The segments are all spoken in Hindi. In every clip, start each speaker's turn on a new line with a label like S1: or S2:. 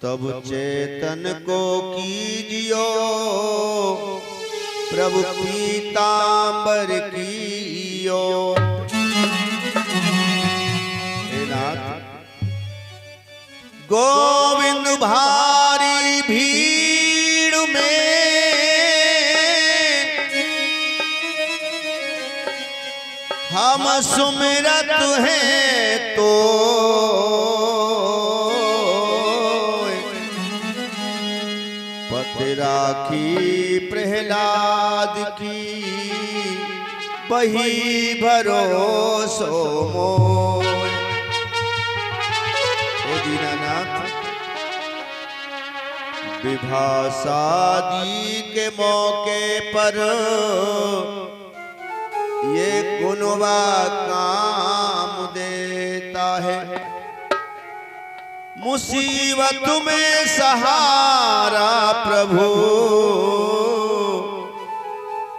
S1: तब चेतन को कीजियो प्रभु पीतांबर कियो। हे नाथ गोविंद भारी भीड़ में हम सुमिरत हैं तो पति राखी प्रहलाद की बही भरोसो मोय। ओ दीनानाथ विवाह शादी के मौके पर ये गुनवा काम देता है, मुसीबत में सहारा प्रभु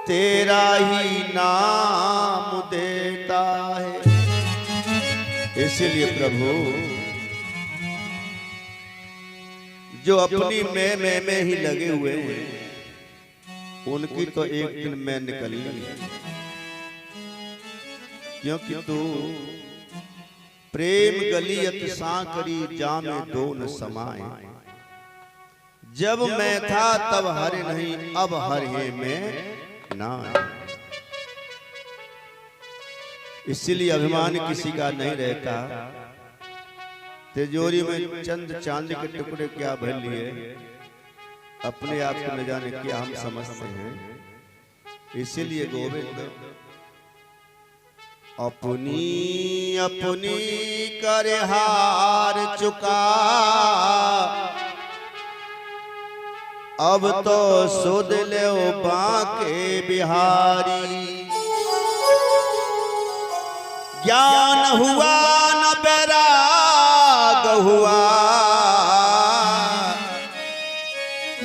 S1: तेरा ही नाम देता है। इसलिए प्रभु जो अपनी मैं ही लगे हुए हैं उनकी तो एक दिन मैं निकलनी है, क्योंकि तू प्रेम गलियत सांकरी जामे दो न समाए। जब मैं था तब हरे नहीं, अब हर है मैं ना। इसीलिए अभिमान किसी का नहीं रहता। तिजोरी में चंद चांदी के टुकड़े क्या भर लिए, अपने आप को न जाने क्या हम समझते हैं। इसीलिए गोविंद अपनी अपनी कर हार चुका, अब तो सुध लो बांके बिहारी। ज्ञान हुआ न बैराग हुआ,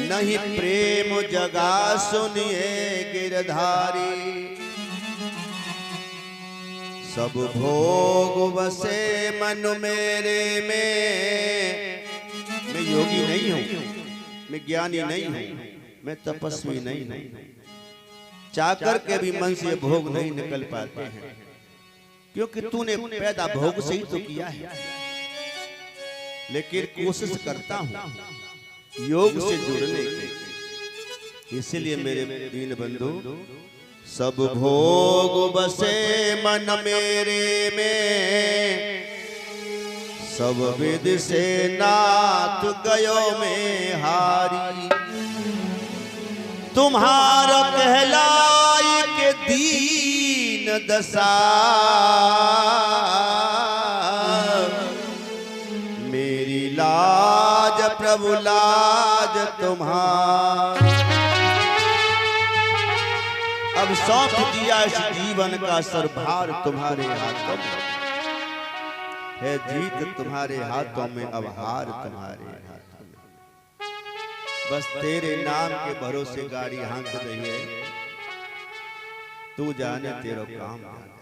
S1: नहीं प्रेम जगा सुनिए गिरधारी। सब भोग बसे मन मेरे में, मैं योगी नहीं हूं, मैं ज्ञानी नहीं हूं, मैं तपस्वी नहीं हूं। चाकर के भी मन से भोग नहीं निकल पाते हैं, क्योंकि तूने पैदा भोग से ही तो किया है। लेकिन कोशिश करता हूं योग से जुड़ने की। इसलिए मेरे दीन बंधु सब भोग बसे मन मेरे में, सब विद से नाथ गयो में हारी। तुम्हारा कहलाई के दीन दशा, मेरी लाज प्रभु लाज तुम्हारी। अब सौंप दिया इस जीवन का सरभार तुम्हारे हाथों में है, जीत तुम्हारे हाथों में, अब हार तुम्हारे हाथों में। बस तेरे नाम के भरोसे गाड़ी हाँक रही है, तू जाने तेरा काम जाने।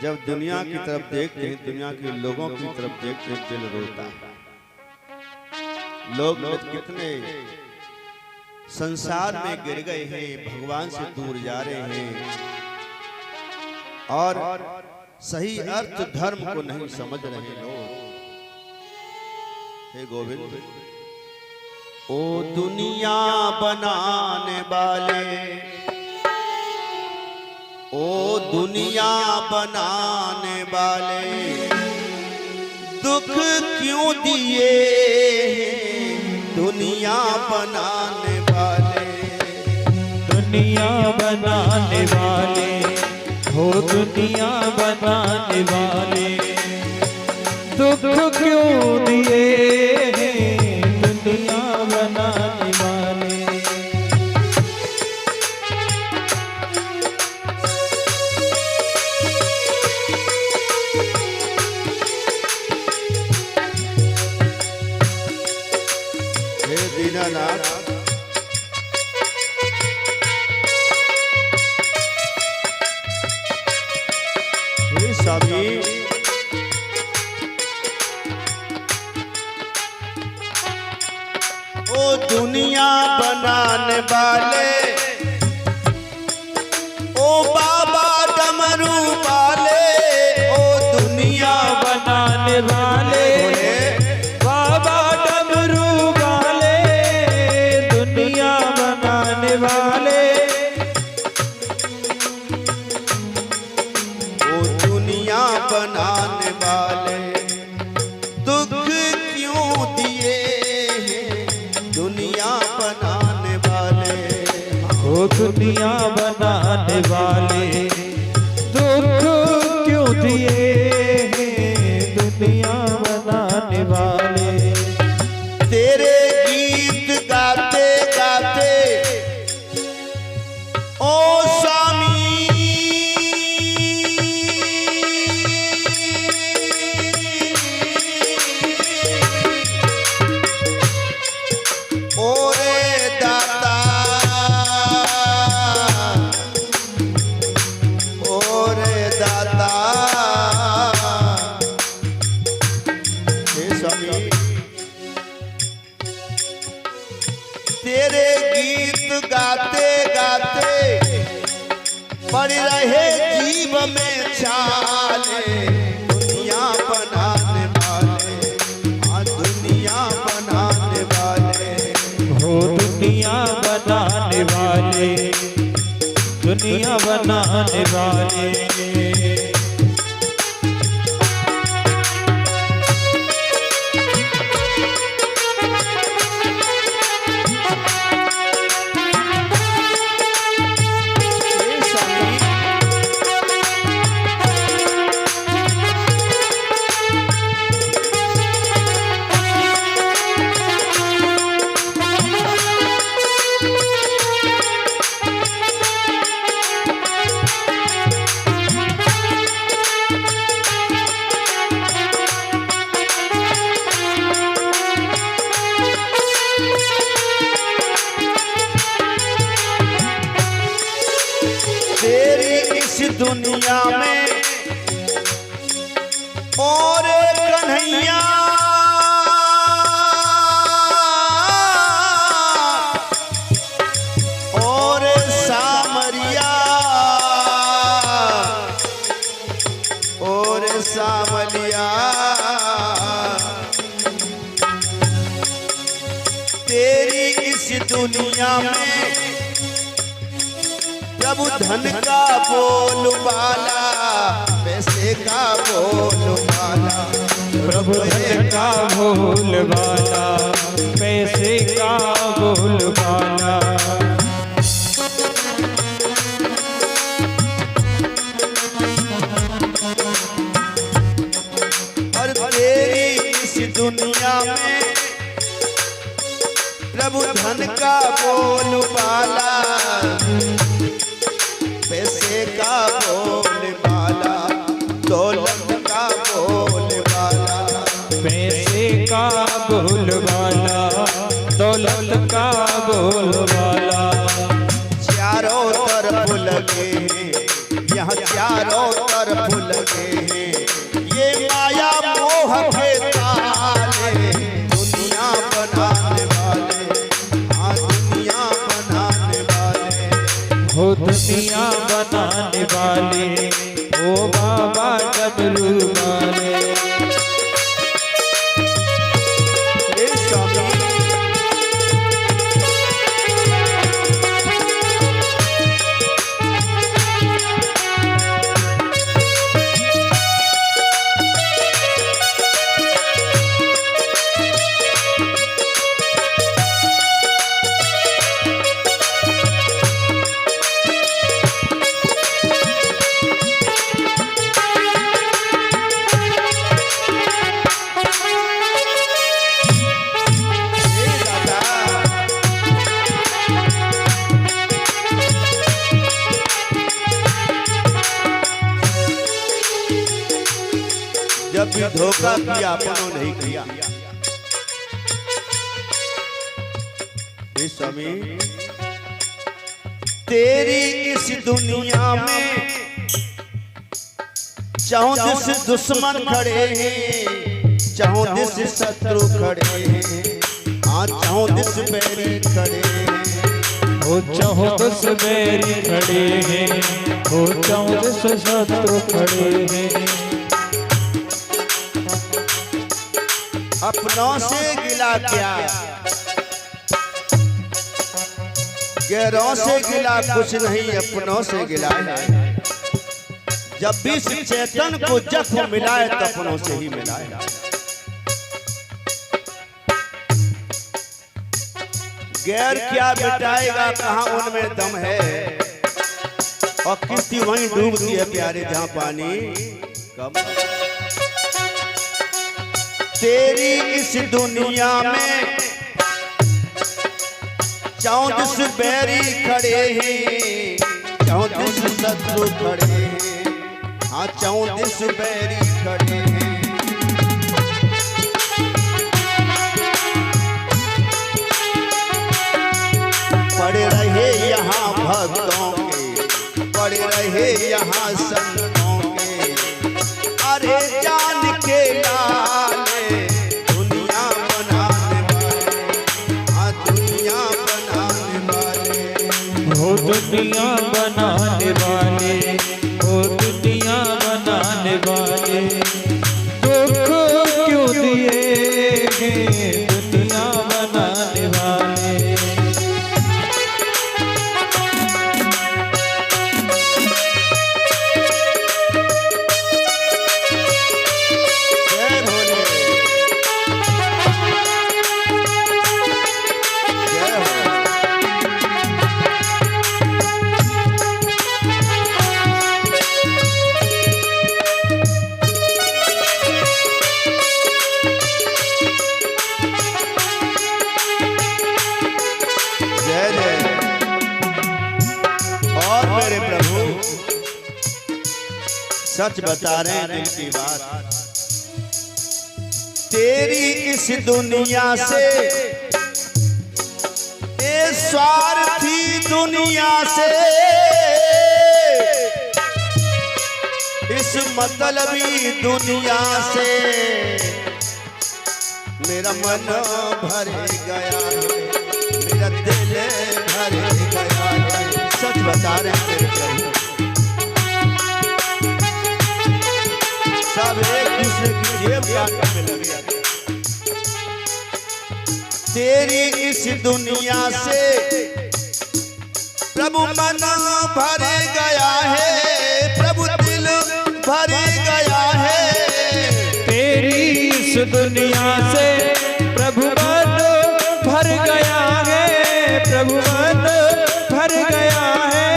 S1: जब दुनिया की तरफ देखते हैं, दुनिया के लोगों की तरफ देखते हैं, दिल रोता है। लोग कितने संसार में गिर गए हैं, भगवान से दूर जा रहे हैं और सही अर्थ धर्म को नहीं समझ रहे लोग। हे गोविंद, ओ दुनिया बनाने वाले, ओ दुनिया बनाने वाले, दुख क्यों दिए दुनिया बनाने वाले।
S2: दुनिया बनाने वाले हो, दुनिया बनाने वाले, दुख क्यों दिए दुनिया बनाने वाले।
S1: हे दीनानाथ, स्वामी दुनिया बनाने वाले, ओ बाबा डमरू वाले, ओ दुनिया
S2: बनाने वाले, बाबा डमरू वाले, दुनिया बनाने वाले,
S1: ओ दुनिया बनाने वाले, दुख क्यों दिए हैं दुनिया बनाने वाले।
S2: ओ दुनिया बनाने वाले, दुख क्यों दिए हैं दुनिया बनाने वाले।
S1: तेरे गीत गाते गाते ओ स्वामी, ओ रे दाता, ओ रे दाता, हे स्वामी तेरे गीत गाते गाते पड़ रहे जीव में छाले, दुनिया बनाने वाले, हाँ दुनिया बनाने वाले,
S2: हो दुनिया बनाने वाले, दुनिया बनाने वाले।
S1: हे स्वामी तेरी इस दुनिया में और कन्हैया और सामरिया और सामलिया, तेरी इस दुनिया में प्रभु धन का बोल बाला, पैसे का बोल बाला,
S2: प्रभु धन का बोल वाला, पैसे का बोल वाला।
S1: और तेरी इस दुनिया में प्रभु धन का बोल बाला, पैसे का बोल बाला, दौलत का बोल बाला,
S2: पैसे का बोल वाला, दौलत का बोल वाला।
S1: चारों तरफ लगे हैं, यहाँ चारों तरफ लगे हैं, ये माया मोह के ताले, दुनिया बनाने वाले, हाँ दुनिया बनाने वाले,
S2: हो दुनिया बनाने वाले, ओ बाबा डमरू वाले।
S1: हे स्वामी जब भी धोखा किया अपनों नहीं किया। हे स्वामी तेरी इस दुनिया में चौंतीस दुश्मन खड़े हैं, चौंतीस शत्रु खड़े हैं, हाँ हाँ 34 बैरी खड़े हैं,
S2: वो 14 बैरी खड़े हैं, वो 14 शत्रु खड़े हैं।
S1: अपनों से गिला क्या, गैरों से गिला कुछ नहीं, अपनों से गिला है। जब भी चेतन को जख्म मिलाए तो अपनों से ही मिलाए। गैर क्या मिटाएगा, कहाँ उनमें दम है, और किस्ती वहीं डूबती है प्यारे जहां पानी कम। तेरी इस दुनिया में 34 बैरी खड़े हैं, 34 शत्रु खड़े हैं, हाँ 34 बैरी खड़े हैं। पड़े रहे यहाँ भक्तों के, पड़े रहे यहाँ संतों के, अरे जान के लाले दुनिया बनाने वाले, हाँ दुनिया बनाने वाले।
S2: वो दुनिया बनाने वाले, वो दुनिया बनाने वाले, दुख क्यों दिए हैं दुनिया बनाने वाले।
S1: जय भोले, जय हो। जय जय। और मेरे प्रभु सच बता रहे हैं दिल की बात, तेरी इस दुनिया से, ए स्वार्थी दुनिया से, इस मतलबी दुनिया से मेरा मन भर गया है, मेरा दिल भर गया है। सच बता रहे हैं मेरे प्रभु, सब एक दूसरे की जेब काटने में लगे। तेरी इस दुनिया से प्रभु मन भर गया है, प्रभु दिल भर गया है।
S2: तेरी इस दुनिया से प्रभु मन भर गया है, प्रभु मन भर गया है।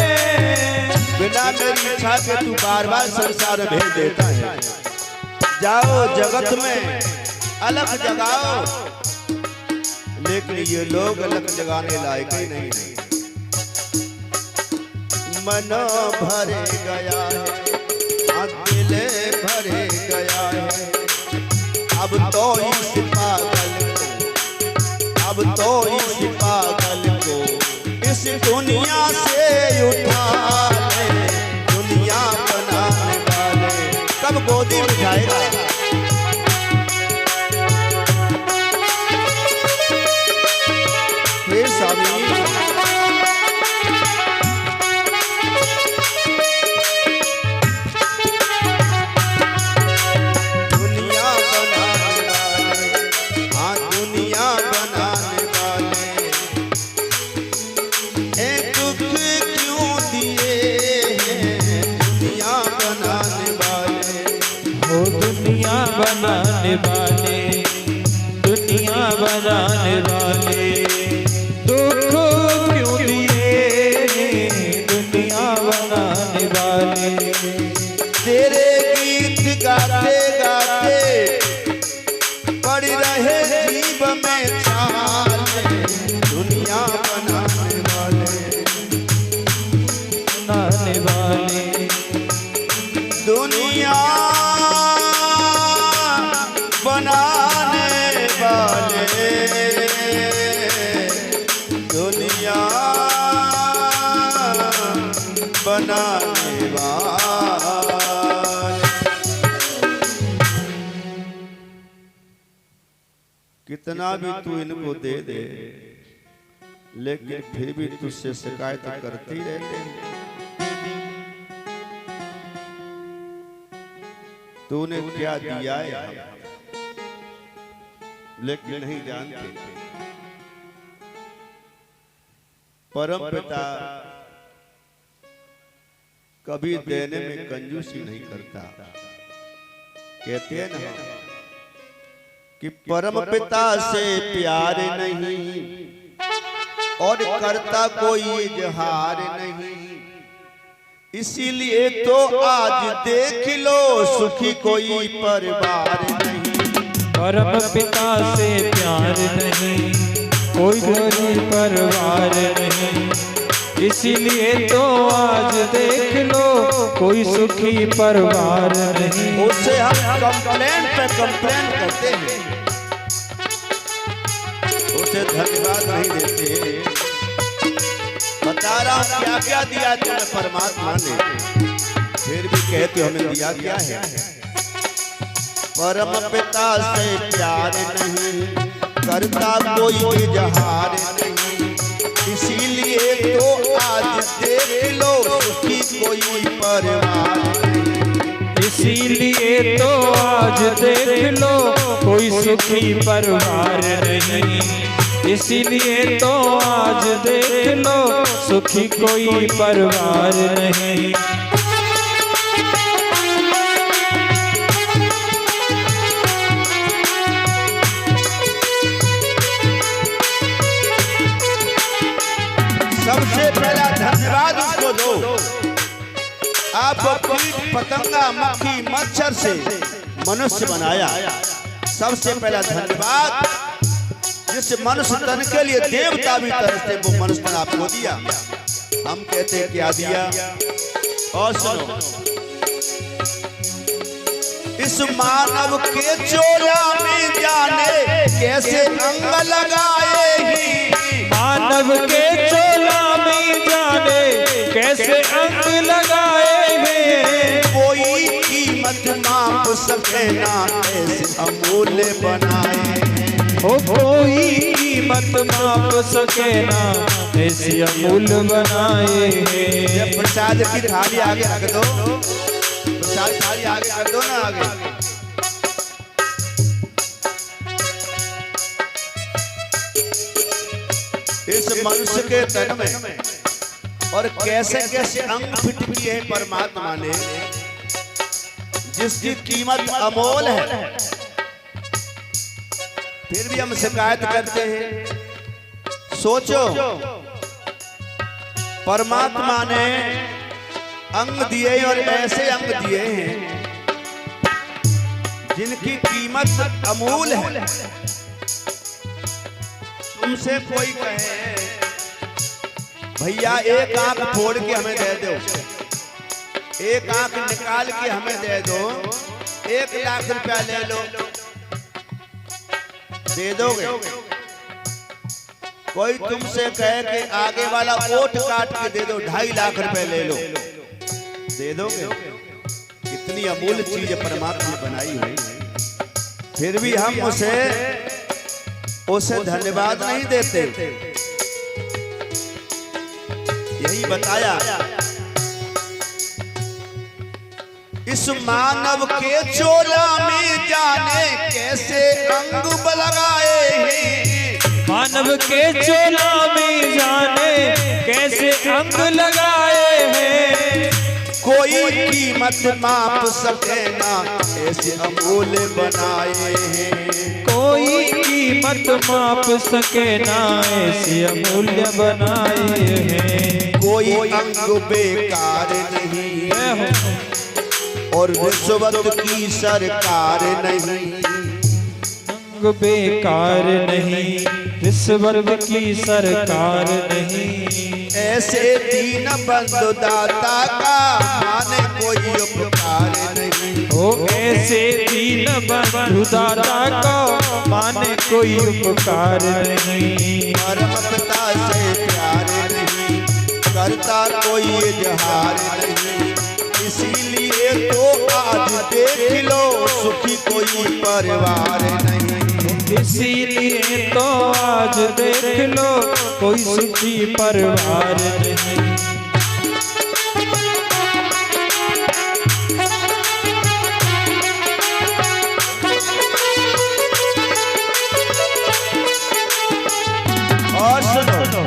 S1: बिना मेरी इच्छा के तू बार बार संसार भेज देता है। जाओ जगत में अलग जगाओ, लेकिन ये लोग अलग जगाने लायक ही नहीं है। मन भर गया है, दिल भर गया है, अब तो इस पागल को, अब तो इस पागल को इस दुनिया से उठा ले, दुनिया बनाने वाले कब गोदी में जाएगा। हे स्वामी दुनिया बनाने वाले, हाँ दुनिया बनाने वाले, ए दुख क्यों दिए हैं दुनिया बनाने वाले।
S2: वो दुनिया बनाने वाले, दुनिया बनाने वाले, दुख क्यों दिए दुनिया बनाने वाले।
S1: तेरे गीत गाते गाते पड़ रहे जीव में छाले, दुनिया बनाने वाले,
S2: बनाने वाले,
S1: दुनिया बनाने वाले, दुनिया बनाने वाले। कितना भी तू इनको दे दे, लेकिन फिर भी तुझसे शिकायत करते ही रहते हैं। तूने क्या दिया है लेकिन नहीं जानते। परम पिता कभी देने में कंजूसी नहीं करता। कहते हैं ना कि परम पिता से प्यार नहीं और करता कोई इजहार नहीं, इसीलिए तो आज देख लो सुखी कोई परिवार नहीं।
S2: परम पिता से प्यार नहीं, कोई गरीब परिवार नहीं, इसीलिए तो आज देख लो कोई सुखी परिवार नहीं।
S1: उससे हम कंप्लेंट पे कंप्लेंट करते हैं, उसे धन्यवाद नहीं देते। बता रहा हूं क्या क्या दिया तुम्हें परमात्मा ने, फिर भी कहते हो हमें दिया क्या है। परम पिता से प्यार नहीं, करता कोई इजहार नहीं, इसीलिए तो आज देख लो सुखी कोई परिवार नहीं।
S2: इसीलिए तो आज देख लो कोई सुखी परिवार नहीं, इसीलिए तो आज देख लो सुखी कोई परिवार नहीं।
S1: सबसे पहला धन्यवाद उसको दो। आपको कीट पतंगा मक्खी मच्छर से मनुष्य बनाया। सबसे पहला धन्यवाद जिस मनुष्य तन के लिए देवता भी तरसते वो मनुष्य तन आपको दिया। हम कहते हैं क्या दिया। और सुनो, इस मानव के चोला में जाने कैसे अंग लगाएगी।
S2: मानव के चोला में जाने कैसे अंग लगाए हैं।
S1: कोई कीमत माप सके ना ऐसे अमूल्य बनाए हैं।
S2: हो कोई कीमत माप सके ना ऐसे अमूल्य बनाए हैं।
S1: प्रसाद की थाली आगे रख दो, प्रसाद थाली आगे कर दो ना आगे। इस मनुष्य के तन में और कैसे कैसे अंग फिट किए हैं परमात्मा ने, जिसकी कीमत अमोल है। फिर भी हम शिकायत करते हैं। सोचो, परमात्मा ने अंग दिए और ऐसे अंग दिए हैं जिनकी कीमत अमूल है। तुमसे कोई कहे भैया एक आंख फोड़ के हमें दे दो, एक आंख निकाल के हमें दे दो, 1 लाख रुपया ले लो, दे दोगे? कोई तुमसे कहे कि आगे वाला ओट काट के दे दो, 2.5 लाख रुपए ले लो, दे दोगे? कितनी अमूल्य चीज परमात्मा ने बनाई हुई, फिर भी हम उसे धन्यवाद नहीं देते। यही बताया, इस मानव के चोला में जाने कैसे अंग लगाए हैं।
S2: मानव के चोला में जाने कैसे अंग लगाए हैं।
S1: कोई कीमत माप सके ना ऐसे अमूल्य बनाए हैं।
S2: कोई कीमत माप सके ना ऐसे अमूल्य बनाए हैं।
S1: कोई अंग बेकार नहीं और रिश्वत की सरकार नहीं।
S2: अंग बेकार नहीं, रिश्वत की सरकार नहीं।
S1: ऐसे दीन बंधु दाता का माने कोई उपकार नहीं।
S2: ओ ऐसे दीन बंधु दाता का माने कोई उपकार नहीं।
S1: परम पिता से प्यार नहीं, करता कोई इजहार नहीं, इसीलिए तो आज देख लो सुखी कोई परिवार नहीं।
S2: इसीलिए तो आज देख लो कोई सुखी परिवार नहीं।
S1: और सुनो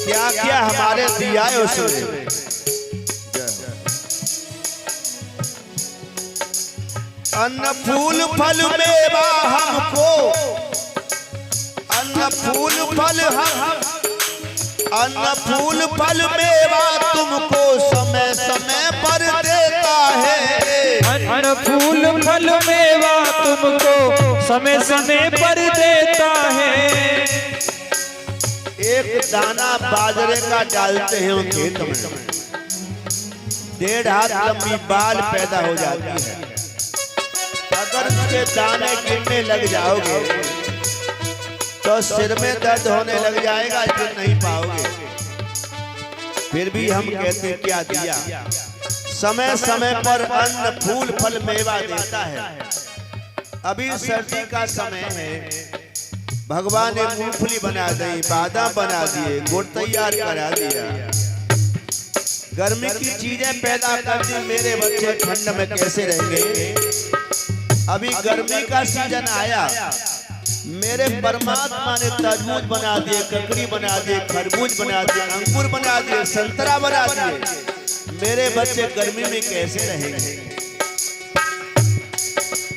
S1: क्या क्या हमारे दिया है उसने। अन्न फूल फल मेवा हमको, अन्न फूल फल अन्न फूल फल मेवा तुमको समय समय पर देता है।
S2: अन्न फूल फल मेवा तुमको समय समय पर देता है।
S1: एक दाना बाजरे का डालते हैं खेत में, 1.5 हाथ लंबी बाल पैदा हो जाती है। अगर उसके दाने गिरने लग जाओगे तो सिर में दर्द होने लग जाएगा, गिर नहीं पाओगे। फिर भी हम कहते हैं क्या दिया, समय समय पर अन्न फूल फल मेवा देता है। अभी सर्दी का समय है, भगवान ने मूंगफली बना दी, बादाम बना दिए, गुड़ तैयार करा दिया, गर्मी की चीजें पैदा कर दी। मेरे बच्चे ठंड में कैसे रहेंगे। अभी गर्मी का सीजन आया, मेरे परमात्मा ने तरबूज बना दिए, ककड़ी बना दिए, खरबूज बना दिए, अंगूर बना दिए, संतरा बना दिए। मेरे बच्चे गर्मी में कैसे रहेंगे।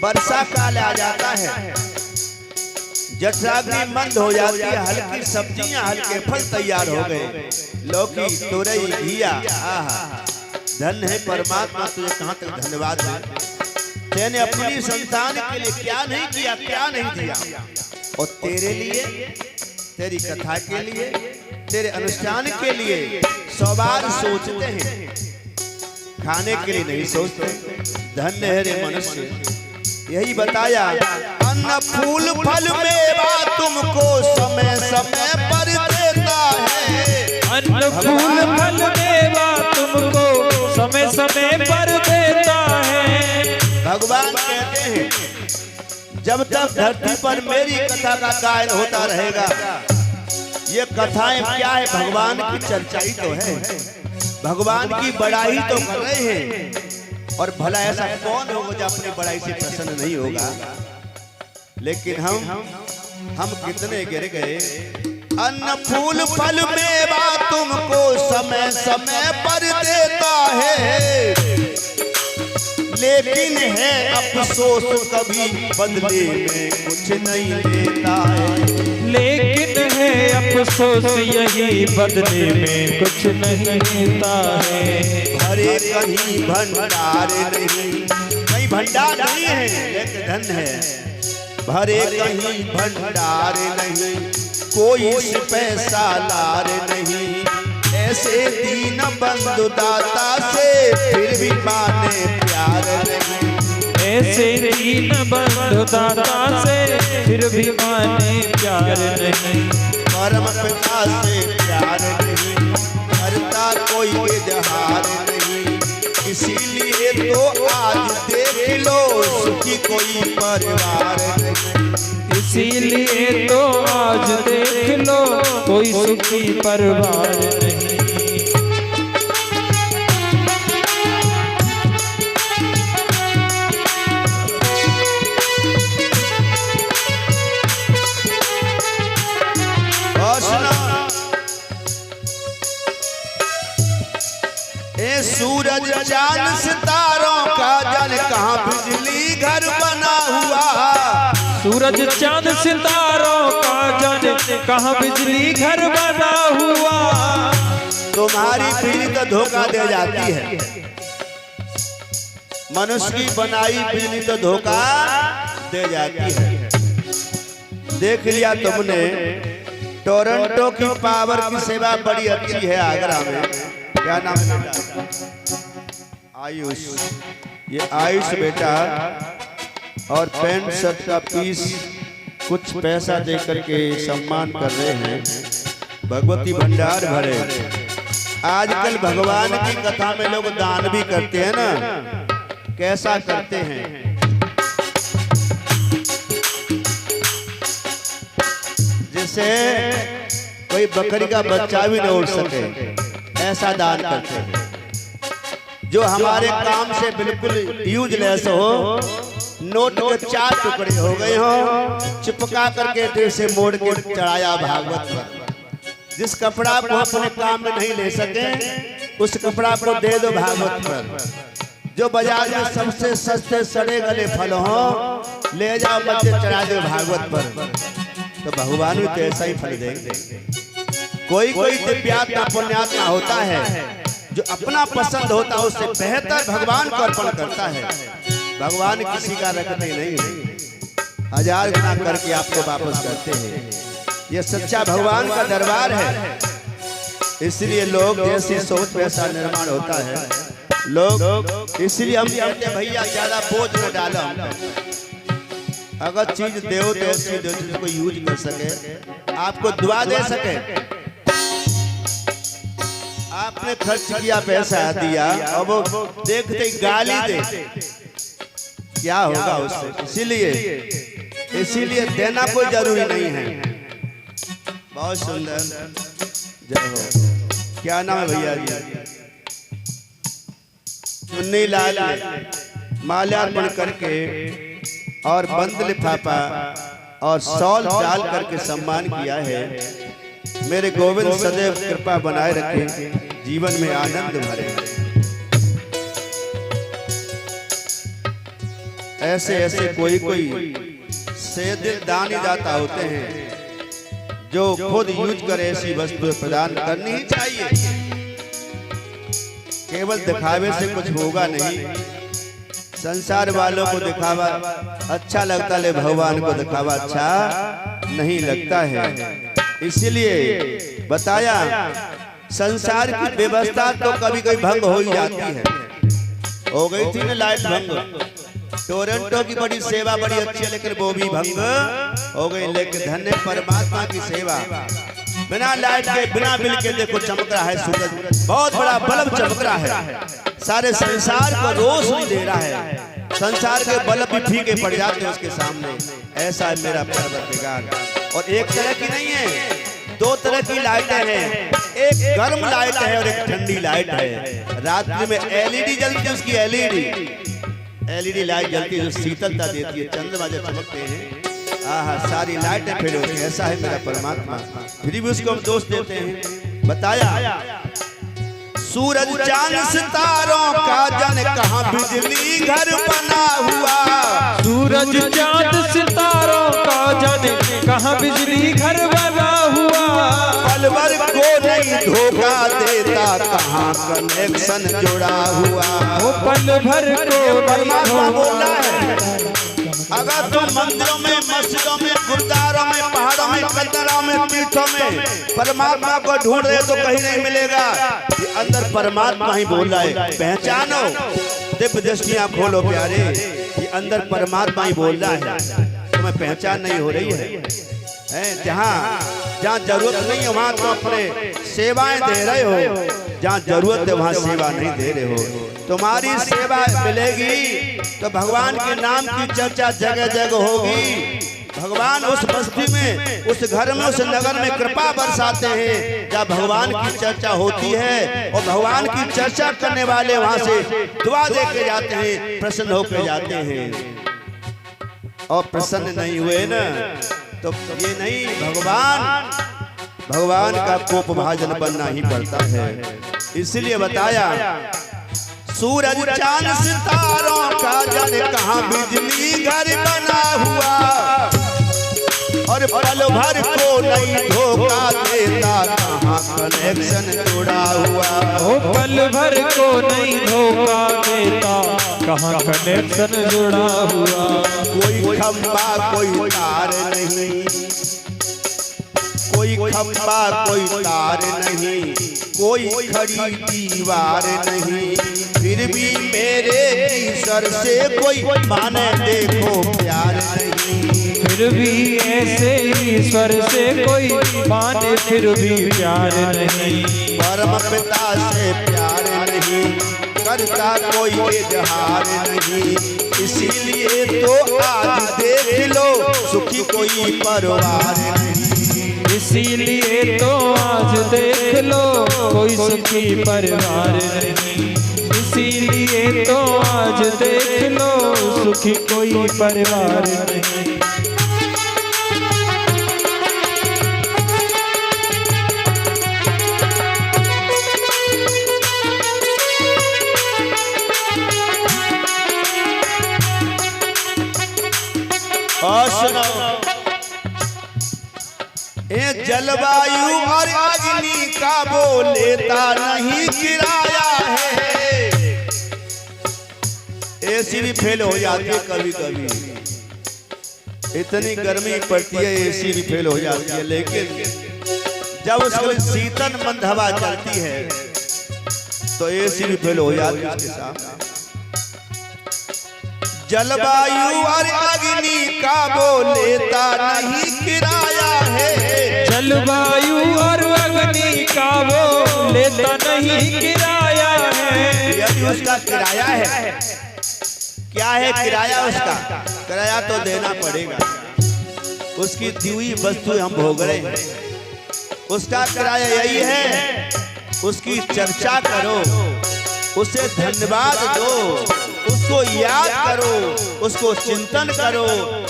S1: वर्षा काल आ जाता है, जठराग्नि मंद हो जाती है, हल्की सब्जियां हल्के फल तैयार हो गए, लौकी तोरई घिया। आहा, धन है परमात्मा, तुझे कहां तक धन्यवाद है। तेने अपनी संतान के लिए क्या नहीं किया, क्या नहीं दिया। और तेरे लिए, तेरी कथा के लिए, तेरे अनुष्ठान के लिए 100 बार सोचते हैं, खाने के लिए नहीं सोचते। धन्य है रे मनुष्य। यही बताया, अन्न फूल फल मेवा तुमको समय समय पर देता है।
S2: अन्न फूल फल मेवा तुमको समय समय पर देता है।
S1: भगवान कहते हैं, जब तक धरती पर मेरी कथा का गायन होता रहेगा, ये कथाएं क्या है, भगवान की चर्चा ही तो है, भगवान की बड़ाई तो कर रहे हैं। और भला ऐसा कौन होगा जो अपनी बड़ाई से प्रसन्न नहीं होगा। लेकिन हम कितने गिर गए। अन्न फूल फल मेवा तुमको समय समय पर देता है, लेकिन है अफसोस कभी बदले में कुछ नहीं देता है।
S2: लेकिन है अफसोस यही बदले में कुछ नहीं देता है।
S1: भरे कहीं भंडार नहीं, कहीं भंडार नहीं है लेकिन धन है। भरे कहीं भंडार नहीं, कोई पैसा लार नहीं। ऐसे दीन बंधु दाता से फिर भी माने प्यार नहीं।
S2: ऐसे दीन बंधु दाता से फिर भी माने प्यार नहीं।
S1: परम पिता से प्यार नहीं, करता कोई इजहार नहीं। इसीलिए तो आज देख लो सुखी कोई परिवार नहीं।
S2: इसीलिए तो आज देख लो कोई सुखी परिवार नहीं।
S1: सूरज चांद सितारों का जल कहाँ बिजली घर बना हुआ।
S2: सूरज चांद सितारों का जल कहाँ बिजली घर बना हुआ।
S1: तुम्हारी बिजली तो धोखा दे जाती है, मनुष्य की बनाई बिजली तो धोखा दे जाती है। देख लिया तुमने, टोरंटो की पावर की सेवा बड़ी अच्छी है आगरा में। क्या नाम है? आयुष। ये आयुष बेटा और पैंट शर्ट का पीस कुछ पैसा देकर के सम्मान कर रहे हैं। भगवती भंडार भरे। आजकल भगवान की कथा में लोग दान भी करते हैं ना। कैसा करते हैं? जिससे कोई बकरी का बच्चा भी न उड़ सके, ऐसा दान करते हैं। जो हमारे काम से बिल्कुल यूजलेस हो, नोट के 4 टुकड़े हो गए हो, चिपका करके फिर से मोड़ के चढ़ाया भागवत पर। जिस कपड़ा को अपने काम में नहीं ले सके, उस कपड़ा को दे दो भागवत पर। जो बाजार में सबसे सस्ते सड़े गले फल हो, ले जाओ बच्चे चढ़ा दो भागवत पर, तो भगवान भी तो ऐसा ही फल देंगे। कोई कोई दिव्यात्मा पुण्यात्मा होता है जो अपना पसंद होता है उससे बेहतर भगवान को अर्पण करता है। भगवान किसी का रखते नहीं, 1000 गुना करके आपको वापस करते हैं। ये सच्चा भगवान का दरबार है। इसलिए लोग जैसी सोच वैसा निर्माण होता है। लोग इसलिए हम कहते हैं भैया ज्यादा बोझ न डालो। अगर चीज दो तो ऐसी दो जिसको यूज कर सके, आपको दुआ दे सके। आपने खर्च किया, पैसा दिया, और वो देखते गाली दे, क्या होगा उससे? इसीलिए देना कोई जरूरी नहीं है। बहुत सुंदर, जय हो। क्या नाम है भैया जी? चुन्नी लाल माल्यार्पण करके और बंद लिफाफा और शॉल डाल करके सम्मान किया है। मेरे गोविंद सदैव कृपा बनाए रखे, जीवन में आनंद भरे। ऐसे ऐसे कोई कोई से दिल दान ही दाता होते हैं जो खुद यूज करे ऐसी वस्तु प्रदान करनी ही चाहिए। केवल दिखावे से कुछ होगा नहीं। संसार वालों को दिखावा अच्छा लगता है, भगवान को दिखावा अच्छा नहीं लगता है। इसलिए बताया संसार की व्यवस्था तो कभी कभी भंग हो ही जाती है। हो गई थी ना लाइट भंग, टोरंटो की बड़ी सेवा बड़ी अच्छी है, लेकिन वो भी भंग हो गई। लेकिन धन्य परमात्मा की सेवा, बिना लाइट के बिना बिल के देखो चमक रहा है सूरज, बहुत बड़ा बल्ब चमक रहा है, सारे संसार को रोशनी दे रहा है। संसार के बल्ब भी फीके पड़ जाते हैं उसके सामने। ऐसा है मेरा परवरदिगार। और एक तरह की नहीं है, 2 तरह की लाइटें हैं। एक गर्म लाइट है और एक ठंडी लाइट है। रात्रि में एलईडी जलती है, उसकी एलईडी लाइट जलती है जो शीतलता देती है। चंद्रमा जब चमकते हैं, आहा, सारी लाइटें फेल होती हैं। ऐसा है मेरा परमात्मा, फिर भी उसको हम दोष देते हैं। बताया सूरज चांद सितारों का जन कहाँ बिजली घर बना हुआ।
S2: सूरज चांद सितारों का जाने कहाँ बिजली घर बना हुआ।
S1: पल भर को नहीं धोखा देता, कहाँ कनेक्शन जुड़ा हुआ।
S2: वो पल भर को
S1: परमात्मा बोला है। अगर तुम मंदिरों में, मस्जिदों में, गुरुद्वारों में, पहाड़ों में, कंदरों में, पीठों में परमात्मा को ढूंढ रहे तो कहीं नहीं मिलेगा। ये अंदर परमात्मा ही बोल रहा है, पहचानो। दिव्य दृष्टियां खोलो प्यारे, ये अंदर परमात्मा ही बोल रहा है, तुम्हें पहचान नहीं हो रही है। जहाँ जहाँ जरूरत नहीं है वहाँ तुम अपने सेवाएं दे रहे हो, जहाँ जरूरत है वहाँ सेवा नहीं दे रहे हो। तुम्हारी सेवा मिलेगी तो भगवान के नाम की चर्चा जगह जगह होगी। भगवान उस बस्ती में, उस घर में, उस नगर में कृपा बरसाते हैं जहाँ भगवान की चर्चा होती है। और भगवान की चर्चा करने वाले वहाँ से दुआ दे के जाते हैं, प्रसन्न होकर जाते हैं। और प्रसन्न नहीं हुए ना तो ये नहीं, भगवान का कोप भाजन बनना ही पड़ता है। इसलिए बताया सूरज चांद सितारों का जाने कहाँ बिजली घर बना हुआ। और पल भर को नहीं धोखा देता, कहाँ कनेक्शन जुड़ा हुआ।
S2: ओ पल भर को नहीं धोखा देता, कहाँ कनेक्शन जुड़ा हुआ।
S1: कोई खंबा कोई तार नहीं, कोई खंबा कोई तार नहीं, कोई खड़ी दीवार नहीं, फिर भी मेरे ईश्वर से कोई माने देखो प्यार नहीं।
S2: फिर भी ऐसे ईश्वर से कोई माने फिर भी प्यार नहीं।
S1: परम पिता से प्यार नहीं करता कोई इजहार नहीं। इसीलिए तो आज देख लो सुखी कोई परिवार नहीं।
S2: इसीलिए तो आज देख लो कोई सुखी परिवार नहीं। इसीलिए तो आज देख लो सुखी कोई परिवार नहीं।
S1: ए जलवायु और अग्नि का वो लेता नहीं किराया है। एसी भी फेल हो जाती है कभी कभी, इतनी गर्मी पड़ती है एसी भी फेल हो जाती है, लेकिन जब उसके शीतल मंद हवा चलती है तो एसी भी फेल हो जाती है उसके साथ। जलवायु और अग्नि का वो लेता नहीं किराया है।
S2: जलवायु और अग्नि का वो लेता नहीं किराया है।
S1: यदि उसका किराया है, क्या है किराया उसका? किराया तो देना पड़ेगा, उसकी दी हुई वस्तु हम भोग रहे हैं, उसका किराया यही है। उसकी चर्चा करो, उसे धन्यवाद दो, उसको याद करो, उसको चिंतन करो।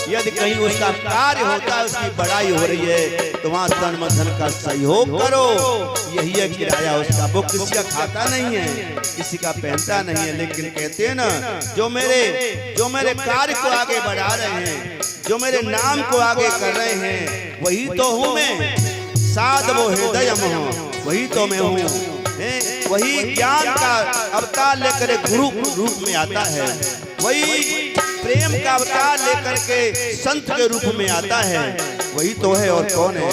S1: यदि कहीं उसका कार्य होता है, उसकी बड़ाई हो रही है, तो वहाँ तन मन धन का सहयोग करो। यही है किराया उसका। वो किसी का खाता नहीं है, किसी का पहनता नहीं है, लेकिन कहते हैं ना, जो मेरे कार्य को आगे बढ़ा रहे हैं, जो मेरे नाम को आगे कर रहे हैं, वही तो हूँ मैं। साध वो हृदय मोह, वही तो मैं हूँ। वही ज्ञान का अवतार लेकर गुरु रूप में आता है, वही प्रेम का अवतार लेकर के संत के रूप में आता है, वही तो है। और कौन है?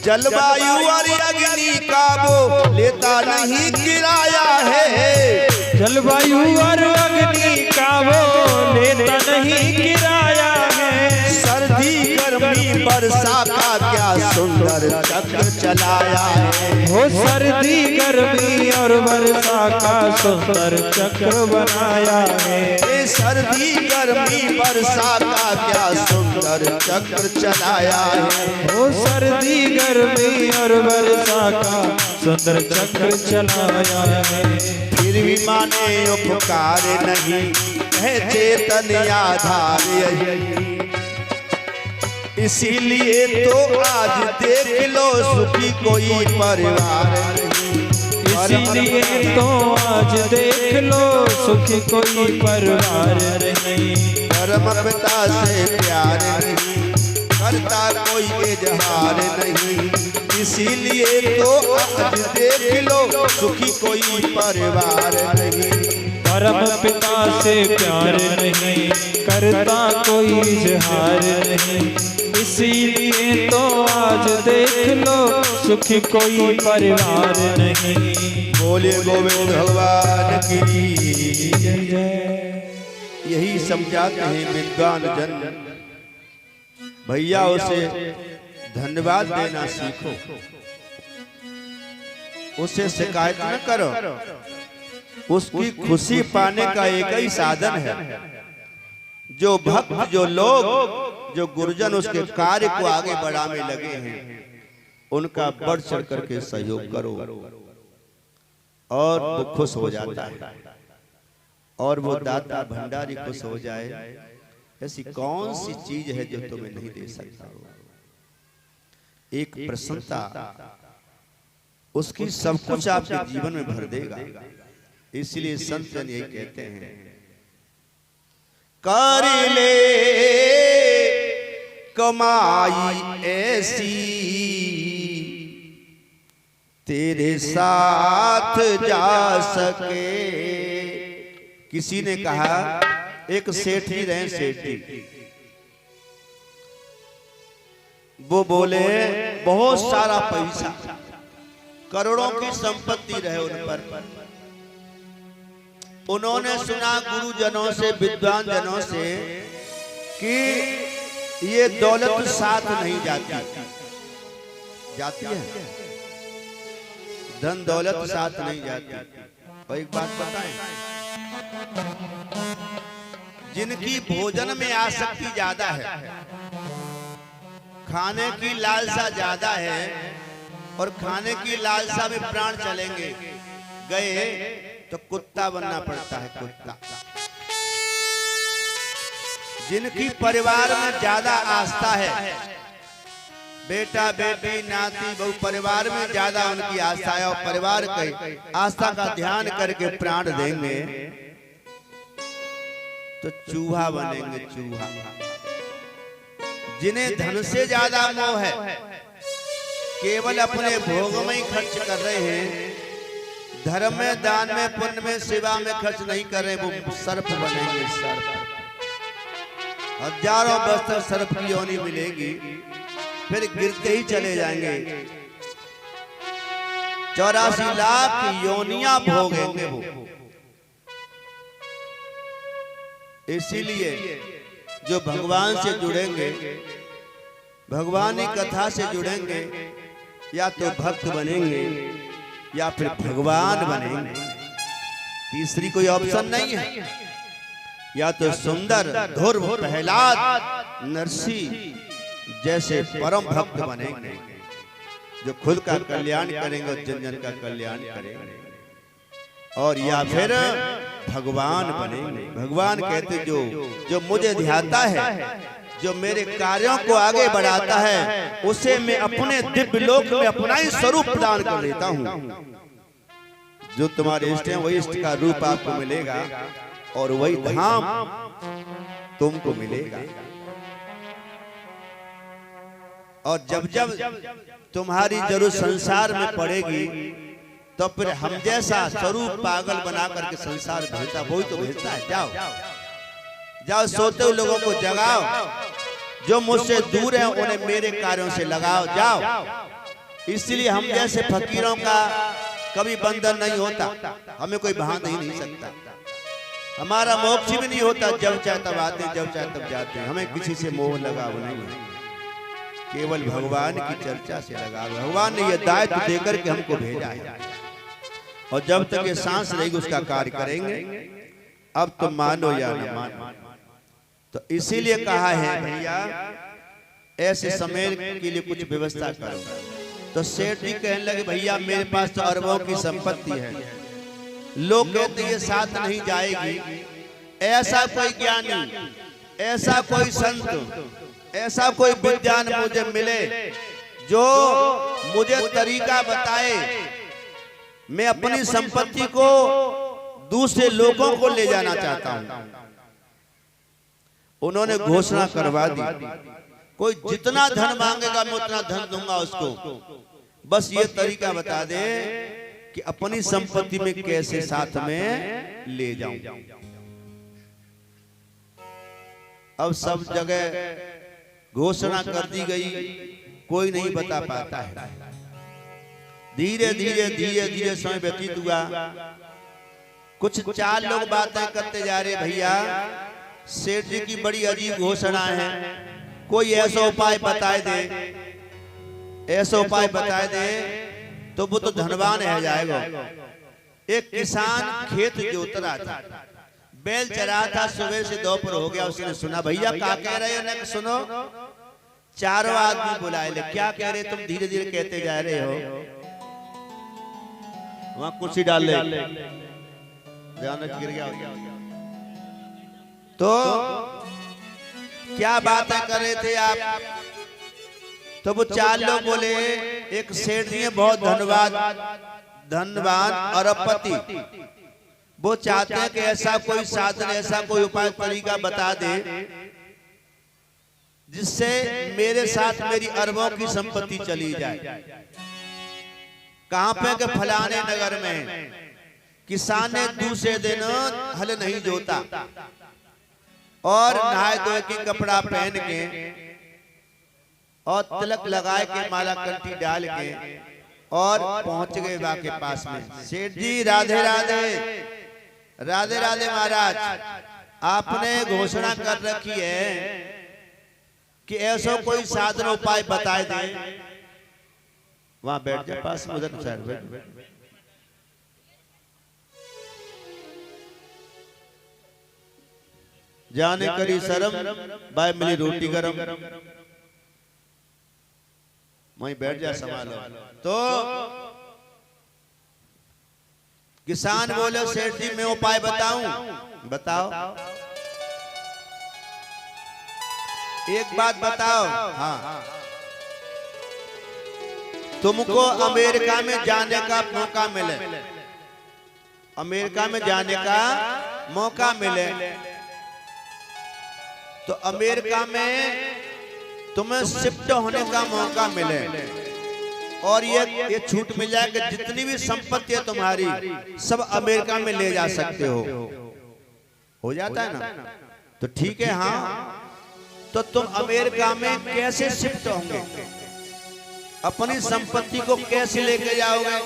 S1: जलवायु और अग्नि का वो लेता नहीं किराया है।
S2: जलवायु और अग्नि का वो लेता नहीं किराया है।
S1: सर्दी गर्मी वर्षा का क्या सुंदर चक्र चलाया है।
S2: वो सर्दी गर्मी और वर्षा का सुंदर चक्र बनाया है।
S1: सर्दी गर्मी वर्षा का क्या सुंदर चक्र चलाया है।
S2: वो सर्दी गर्मी और वर्षा का सुंदर चक्र चलाया है।
S1: फिर भी माने उपकार नहीं है चेतन आधार यही। इसीलिए तो आज देख लो सुखी कोई परिवार नहीं।
S2: इसीलिए तो आज देख लो सुखी कोई परिवार नहीं।
S1: परम पिता से प्यार नहीं करता कोई इजहार नहीं। इसीलिए तो आज देख लो सुखी कोई परिवार नहीं।
S2: परम पिता से प्यार नहीं करता कोई इजहार नहीं। इसीलिए तो आज देख लो सुखी कोई परिवार नहीं।
S1: बोले गोविंद भगवान की
S2: जय।
S1: यही समझाते हैं विद्वान जन। भैया उसे धन्यवाद देना सीखो, उसे शिकायत न करो। उसकी खुशी पाने का एक ही साधन है। जो भक्त, जो लोग, जो गुरुजन उसके कार्य को आगे बढ़ाने लगे हैं, उनका बढ़ चढ़ करके सहयोग करो और वो खुश हो जाता है। और वो दाता भंडारी खुश हो जाए। ऐसी कौन सी चीज है जो तुम्हें नहीं दे सकता? एक प्रसन्नता, उसकी सब कुछ आपके जीवन में भर देगा। इसलिए संत जन यही कहते हैं, कर ले कमाई ऐसी तेरे साथ जा सके। किसी ने कहा, एक सेठी रहे, सेठी वो बोले बहुत सारा पैसा, करोड़ों की संपत्ति रहे उन पर। उन्होंने सुना गुरुजनों से, विद्वान जनों से कि ये दौलत साथ नहीं जाती। जाती है, धन दौलत साथ नहीं जाती। और एक बात बताएं, जिनकी भोजन में आसक्ति ज्यादा है, खाने की लालसा ज्यादा है और खाने की लालसा में प्राण चलेंगे गए तो कुत्ता बनना पड़ता है, कुत्ता। जिनकी परिवार में ज्यादा आस्था है, बेटा बेटी नाती बहु, परिवार में ज्यादा उनकी आस्था है और परिवार की आस्था का ध्यान करके प्राण देंगे तो चूहा बनेंगे, चूहा। जिन्हें धन से ज्यादा मोह है, केवल अपने भोग में ही खर्च कर रहे हैं, धर्म में, दान में, पुण्य में, सेवा में खर्च नहीं कर रहे, वो सर्प बनेंगे, सर्प। हजारों वर्ष तक सर्प की योनि मिलेगी, फिर गिरते ही चले जाएंगे। 84 लाख योनियां भोगेंगे वो। इसीलिए जो भगवान से जुड़ेंगे, भगवान की कथा से जुड़ेंगे, या तो भक्त बनेंगे या फिर भगवान बनेंगे, तीसरी कोई ऑप्शन नहीं है। या तो सुंदर, ध्रुव, प्रहलाद, नरसिंह जैसे परम भक्त बनेंगे जो खुद का कल्याण करेंगे और जन जन का कल्याण करेंगे, और या फिर भगवान बनेंगे। भगवान कहते जो मुझे ध्याता है, जो मेरे कार्यों को आगे बढ़ाता है, उसे मैं अपने दिव्य लोक में अपना ही स्वरूप प्रदान कर देता हूँ। जो तुम्हारे इष्ट हैं वही इष्ट का रूप आपको मिलेगा और वही धाम तुमको मिलेगा। और जब जब तुम्हारी जरूरत संसार में पड़ेगी तो फिर हम जैसा स्वरूप पागल बना करके संसार भेजता, वही तो भेजता है। जाओ जाओ, सोते हुए लोगों को जगाओ, जो मुझसे दूर है उन्हें मेरे कार्यों से लगाओ, जाओ। इसलिए हम जैसे फकीरों का कभी बंधन नहीं होता, हमें कोई बांध ही नहीं सकता। हमारा मोक्ष भी नहीं होता, जब चाहे तब आते, जब चाहे तब जाते। हमें किसी से मोह लगाव नहीं है, केवल भगवान की चर्चा से लगाव। भगवान ने यह दायित्व देकर के हमको भेजा है और जब तक ये सांस रहेगी उसका कार्य करेंगे। अब तो मानो या न मानो। तो इसीलिए कहा है भैया ऐसे समय के लिए कुछ व्यवस्था करो। तो सेठ जी कहने लगे भैया मेरे पास तो अरबों की संपत्ति है, लोग कहते ये साथ नहीं जाएगी। ऐसा कोई ज्ञानी, ऐसा कोई संत, ऐसा कोई विद्वान मुझे मिले जो मुझे तरीका बताए, मैं अपनी संपत्ति को दूसरे लोगों को ले जाना चाहता हूं। उन्होंने घोषणा करवा दी, कोई जितना धन मांगेगा मैं उतना धन दूंगा उसको, बस ये तरीका बता दे कि अपनी संपत्ति में कैसे साथ में ले जाऊं। अब सब जगह घोषणा कर दी गई, कोई नहीं बता पाता है। धीरे धीरे धीरे धीरे समय व्यतीत हुआ। कुछ 4 लोग बातें करते जा रहे, भैया सेठ जी की बड़ी अजीब घोषणा है, कोई ऐसा उपाय बताए दे, ऐसा उपाय बताए दे तो वो तो धनवान है जाएगा। एक किसान खेत जोत रहा था, बैल चरा था, सुबह से दोपहर हो गया। उसने सुना भैया क्या कह रहे हो, ना सुनो। चारों आदमी बुलाए ले, क्या कह रहे तुम धीरे धीरे कहते जा रहे हो। वहां कुर्सी डाल ले, गिर गया। तो क्या बातें कर रहे थे आप। तो वो 4 लोग बोले, एक सेठ जी बहुत धनवान अरबपति, वो चाहते हैं कि ऐसा कोई साधन, ऐसा कोई उपाय तरीका बता दे जिससे मेरे साथ मेरी अरबों की संपत्ति चली जाए। कहां पे के फलाने नगर में किसान ने दूसरे दिन हल नहीं जोता और नहाए धोए के कपड़ा पहन के और तिलक लगाए के, माला कंठी डाल के और पहुंच गए बा के पास में। सेठ जी राधे राधे, राधे राधे महाराज, आपने घोषणा कर रखी है कि ऐसा कोई साधन उपाय बताए दे। वहां बैठ जाए पास में, उधर साइड बैठ। जाने करी शर्म, बाय मिली रोटी गरम। वहीं बैठ जा संभालो। तो किसान बोले सेठ जी मैं उपाय बताऊं? बताओ। एक बात बताओ। हाँ, तुमको अमेरिका में जाने का मौका मिले, अमेरिका में जाने का मौका मिले, तो अमेरिका में तुम्हें शिफ्ट होने का मौका मिले और ये छूट मिल जाए कि जितनी भी संपत्ति है तुम्हारी सब अमेरिका में ले जा सकते हो जाता है ना? तो ठीक है। हाँ, तो तुम अमेरिका में कैसे शिफ्ट होंगे? अपनी संपत्ति को कैसे लेके जाओगे?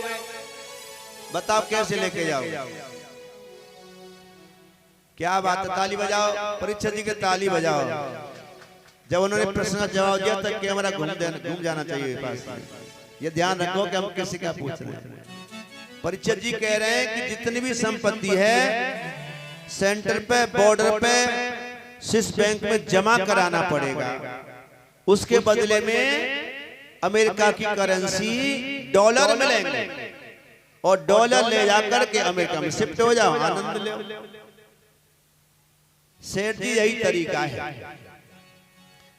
S1: बताओ कैसे लेके जाओगे? क्या बात है, ताली बजाओ परीक्षा जी के, ताली बजाओ। जब उन्होंने प्रश्न का जवाब दिया तब कैमरा घूम जाना चाहिए पास। ये ध्यान रखो कि हम किसी का पूछ रहे हैं। परीक्षा जी कह रहे हैं कि जितनी भी संपत्ति है सेंटर पे, बॉर्डर पे, स्विस बैंक में जमा कराना पड़ेगा। उसके बदले में अमेरिका की करेंसी डॉलर मिलेंगे और डॉलर ले जाकर के अमेरिका में शिफ्ट हो जाओ, आनंद लो। सेठ जी यही तरीका है।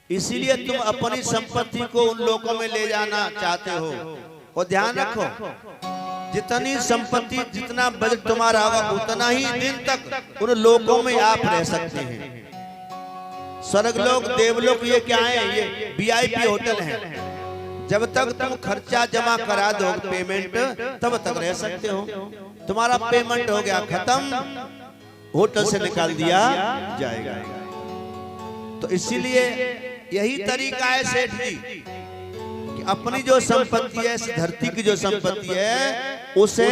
S1: इसीलिए तुम अपनी संपत्ति को उन लोगों में ले जाना चाहते हो। और ध्यान रखो, जितनी संपत्ति, जितना बजट तुम्हारा होगा उतना ही दिन तक उन लोगों में आप रह सकते हैं। स्वर्गलोक, देवलोक ये क्या है? ये VIP होटल है। जब तक तुम खर्चा जमा करा दो पेमेंट, तब तक रह सकते हो। तुम्हारा पेमेंट हो गया खत्म, होटल से निकाल दिया जाएगा। तो इसीलिए यही तरीका है सेठ जी कि अपनी जो संपत्ति है, इस धरती की जो संपत्ति है, उसे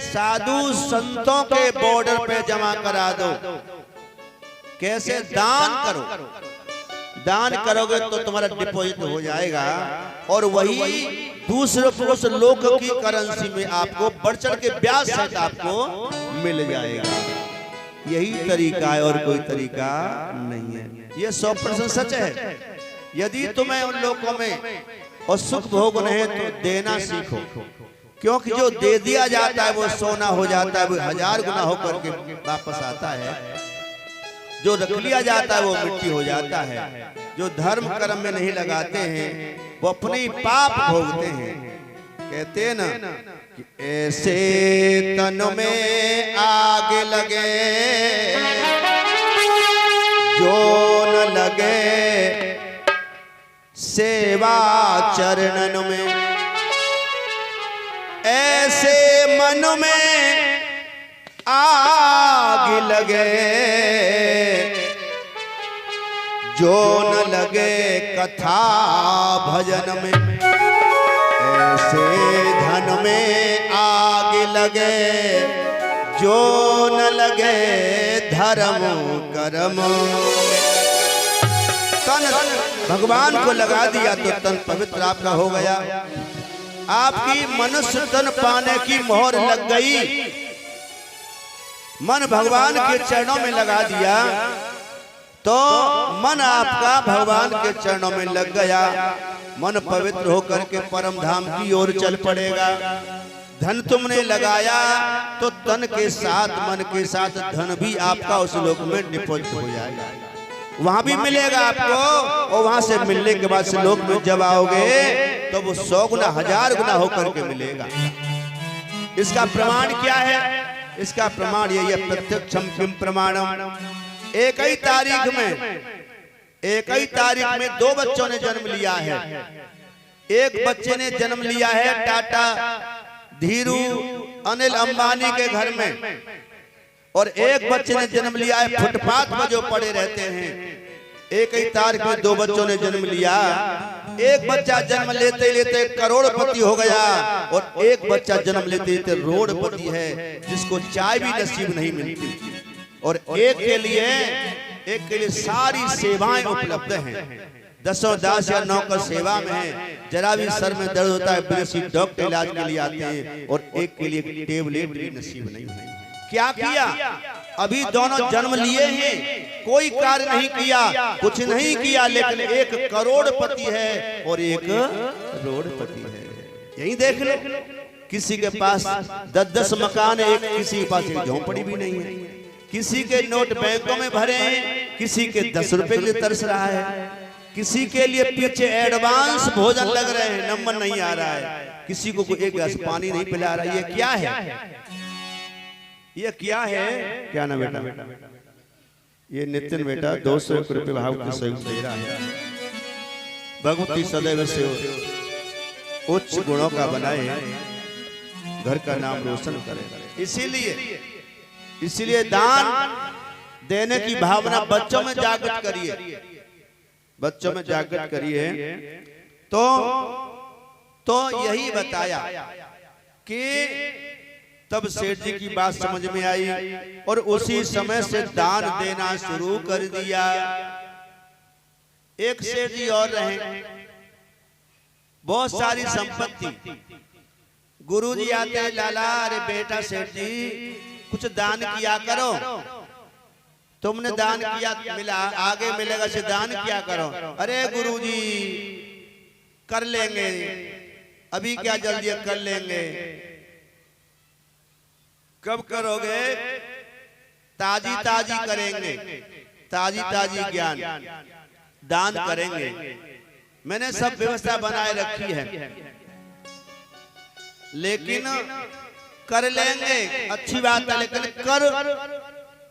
S1: साधु संतों के बॉर्डर पे जमा करा दो। कैसे? दान करो। दान करोगे तो तुम्हारा डिपॉजिट हो जाएगा और वही दूसरे पुरुष लोक की करेंसी में आपको बढ़ चढ़ के ब्याज सहित आपको मिल जाएगा। यही तरीका है और कोई तरीका नहीं है। ये 100% सच है। यदि तुम्हें उन लोगों में और सुख भोगना है तो देना सीखो, क्योंकि जो दे दिया जाता है वो सोना हो जाता है, वो 1000 गुना होकर के वापस आता है। जो रख लिया जाता है वो मिट्टी हो जाता है। जो धर्म कर्म में नहीं लगाते हैं वो अपने ही पाप भोगते हैं। कहते हैं ना कि ऐसे तन में आग लगे जो न लगे सेवा चरणन में, ऐसे मन में आग लगे जो न लगे कथा भजन में, ऐसे धन में आग लगे जो न लगे धर्म कर्म। तन भगवान को लगा दिया तो तन पवित्र आपका हो गया। आपकी मनुष्य तन पाने की मोहर लग गई। मन भगवान के चरणों में लगा दिया तो मन आपका भगवान के चरणों में लग गया। मन पवित्र होकर के परम धाम की ओर चल पड़ेगा। धन तुमने लगाया तो तन के साथ, मन के साथ धन भी आपका उस लोक में डिपॉजिट हो जाएगा। वहां भी मिलेगा आपको और वहां से मिलने के बाद से लोक में जब आओगे तो वो 100 गुना 1000 गुना होकर के मिलेगा। इसका प्रमाण क्या है? इसका प्रमाण यही है, प्रत्यक्षम किम प्रमाणम। एक ही तारीख में 2 बच्चों ने जन्म लिया है। एक बच्चे ने जन्म लिया है टाटा धीरू अनिल अंबानी के घर में और एक बच्चे ने जन्म लिया है फुटपाथ पर जो पड़े रहते हैं। एक ही तारीख में 2 बच्चों ने जन्म लिया। एक बच्चा जन्म लेते लेते करोड़पति हो गया और एक बच्चा जन्म लेते लेते रोडपति है, जिसको चाय भी नसीब नहीं मिलती। और एक के लिए सारी सेवाएं उपलब्ध हैं। 10 दास या नौकर सेवा में है। जरा भी सर में दर्द होता है विदेशी डॉक्टर इलाज के लिए आते हैं और एक के लिए टेबलेट भी नसीब नहीं है। क्या किया? अभी दोनों जन्म लिए हैं, कोई कार्य नहीं किया, कुछ नहीं किया, लेकिन एक करोड़पति है और एक रोड़पति है। यही देख लो, किसी के पास 10-10 मकान है, किसी के पास एक झोंपड़ी भी नहीं है, किसी के नोट बैंकों में भरे हैं, किसी के 10 रुपए के लिए तरस रहा है, किसी के लिए पीछे एडवांस भोजन लग रहे हैं, नंबर नहीं आ रहा है, किसी को कोई एक गिलास पानी नहीं पिला रहा है। ये क्या है? ये क्या है? क्या ना बेटा? ये नितिन बेटा 201 रुपए भाव के सहयोग दे रहा है। भगवती सदैव से उच्च गुणों का बनाए, घर का नाम रोशन करे। इसीलिए दान देने की भावना बच्चों में जागृत करिए, बच्चों में जागृत करिए। तो यही बताया कि तब सेठ जी की बात समझ में आई और उसी समय से दान देना शुरू कर दिया। एक सेठ जी और रहे, बहुत सारी संपत्ति। गुरुजी आते हैं, लाला अरे बेटा सेठ जी कुछ दान किया करो, तुमने दान किया मिला, आगे मिलेगा से दान किया करो। अरे गुरुजी कर लेंगे, अभी क्या जल्दी कर लेंगे। कब करोगे? ताजी ताजी करेंगे, ताजी ताजी ज्ञान दान करेंगे। मैंने सब व्यवस्था बनाए रखी है, लेकिन कर लेंगे, अच्छी बात है, लेकिन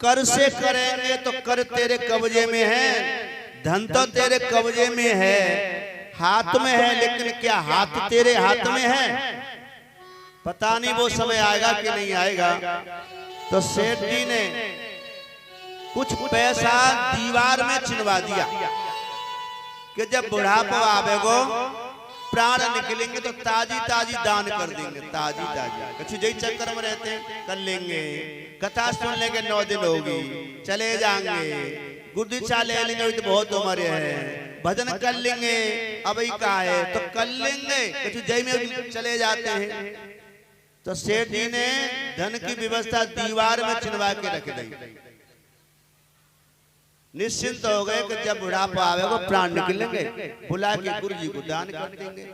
S1: कर से करेंगे तो कर तेरे कब्जे में है, धन तो तेरे कब्जे में है, हाथ में है, लेकिन क्या हाथ तेरे हाथ में है? पता नहीं वो समय आएगा कि नहीं आएगा। तो सेठ जी ने कुछ पैसा दीवार में छिनवा दिया कि जब बुढ़ापा आवेगो, प्राण निकलेंगे तो ताजी ताजी दान कर देंगे, ताजी ताजी। कुछ जय चक्कर में रहते हैं, कर लेंगे, कथा सुन लेंगे, 9 दिन होगी, चले जाएंगे, गुड्डी चा ले लेंगे, तो बहुत उम्र है, भजन कर लेंगे, अब का है तो कर लेंगे, कुछ जय में चले जाते हैं। तो सेठ जी ने धन की व्यवस्था दीवार में छिनवा के रख दी। निश्चिंत हो गए कि जब बुढ़ापा आवेगा प्राण निकलेंगे, बुला के गुरु जी को दान कर देंगे।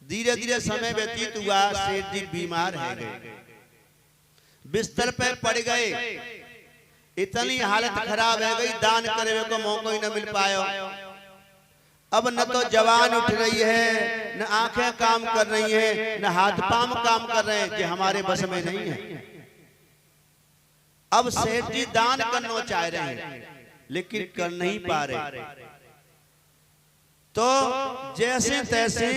S1: धीरे धीरे समय व्यतीत हुआ, सेठ जी बीमार है गए, बिस्तर पे पड़ गए, इतनी हालत खराब है गई, दान करे को मौका ही न मिल पाया। अब न तो जवान उठ रही है, न आंखें काम कर रही हैं, न हाथ पांव काम कर रहे हैं, कि हमारे बस में नहीं है। अब सेठ जी दान करना चाह रहे हैं, लेकिन कर नहीं पा रहे। तो जैसे तैसे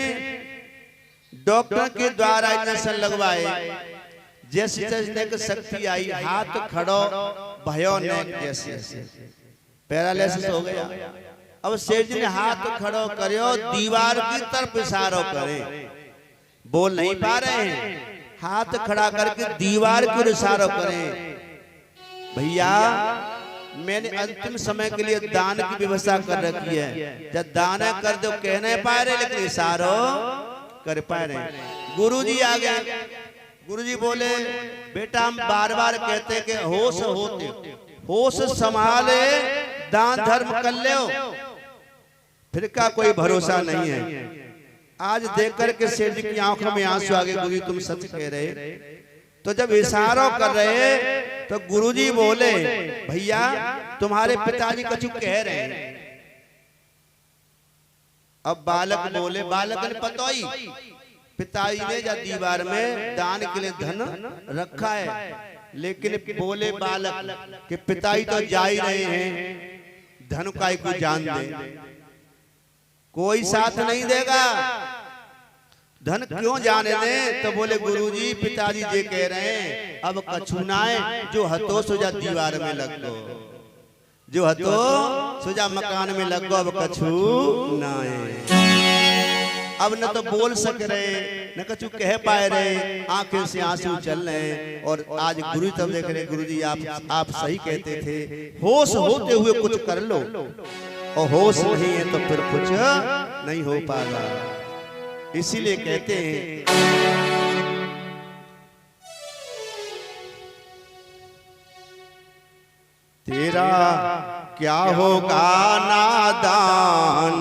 S1: डॉक्टर के द्वारा इंजेक्शन लगवाए, जैसे तैसे शक्ति आई, हाथ खड़ो भयो ने, जैसे पैरालिसिस हो गया। अब सेठ जी ने हाथ खड़ो करो, दीवार की तरफ इशारा करें, बोल नहीं पा रहे हैं, हाथ खड़ा करके दीवार की इशारा करें, भैया मैंने अंतिम समय के लिए दान की व्यवस्था कर रखी है, जब दान कर दो कह नहीं पा रहे, लेकिन इशारा कर पा रहे। गुरुजी आ गए, गुरुजी बोले बेटा हम बार बार कहते हैं कि होश होते, होश संभाले, दान धर्म कर ले, फिर का कोई भरोसा नहीं है। आज देख करके सेठ जी की आंखों में आंसू आ गए, गुरुजी तुम सच कह रहे। तो जब इशारा कर रहे तो गुरुजी बोले भैया तुम्हारे पिताजी कुछ कह रहे हैं। अब बालक बोले, बालक ने पता ही पिताजी ने या दीवार में दान के लिए धन रखा है, लेकिन बोले बालक कि पिताजी तो जा ही रहे हैं, धन का ही कोई जान दे, कोई साथ नहीं देगा, धन क्यों जाने दे। तो बोले गुरुजी पिताजी जे कह रहे हैं, अब कछु नाए, जो हतो सुजा दीवार में लग गो, जो हतो सुजा मकान में लग गो, अब कछु नाए। अब न तो बोल सक रहे, न कछु कह पाए रहे, आंखें से आंसू चल रहे। और आज गुरु तब देख रहे, गुरुजी आप सही कहते थे, होश होते हुए कुछ कर लो, और होश नहीं है तो फिर कुछ नहीं हो पाएगा। इसीलिए कहते हैं तेरा क्या होगा नादान,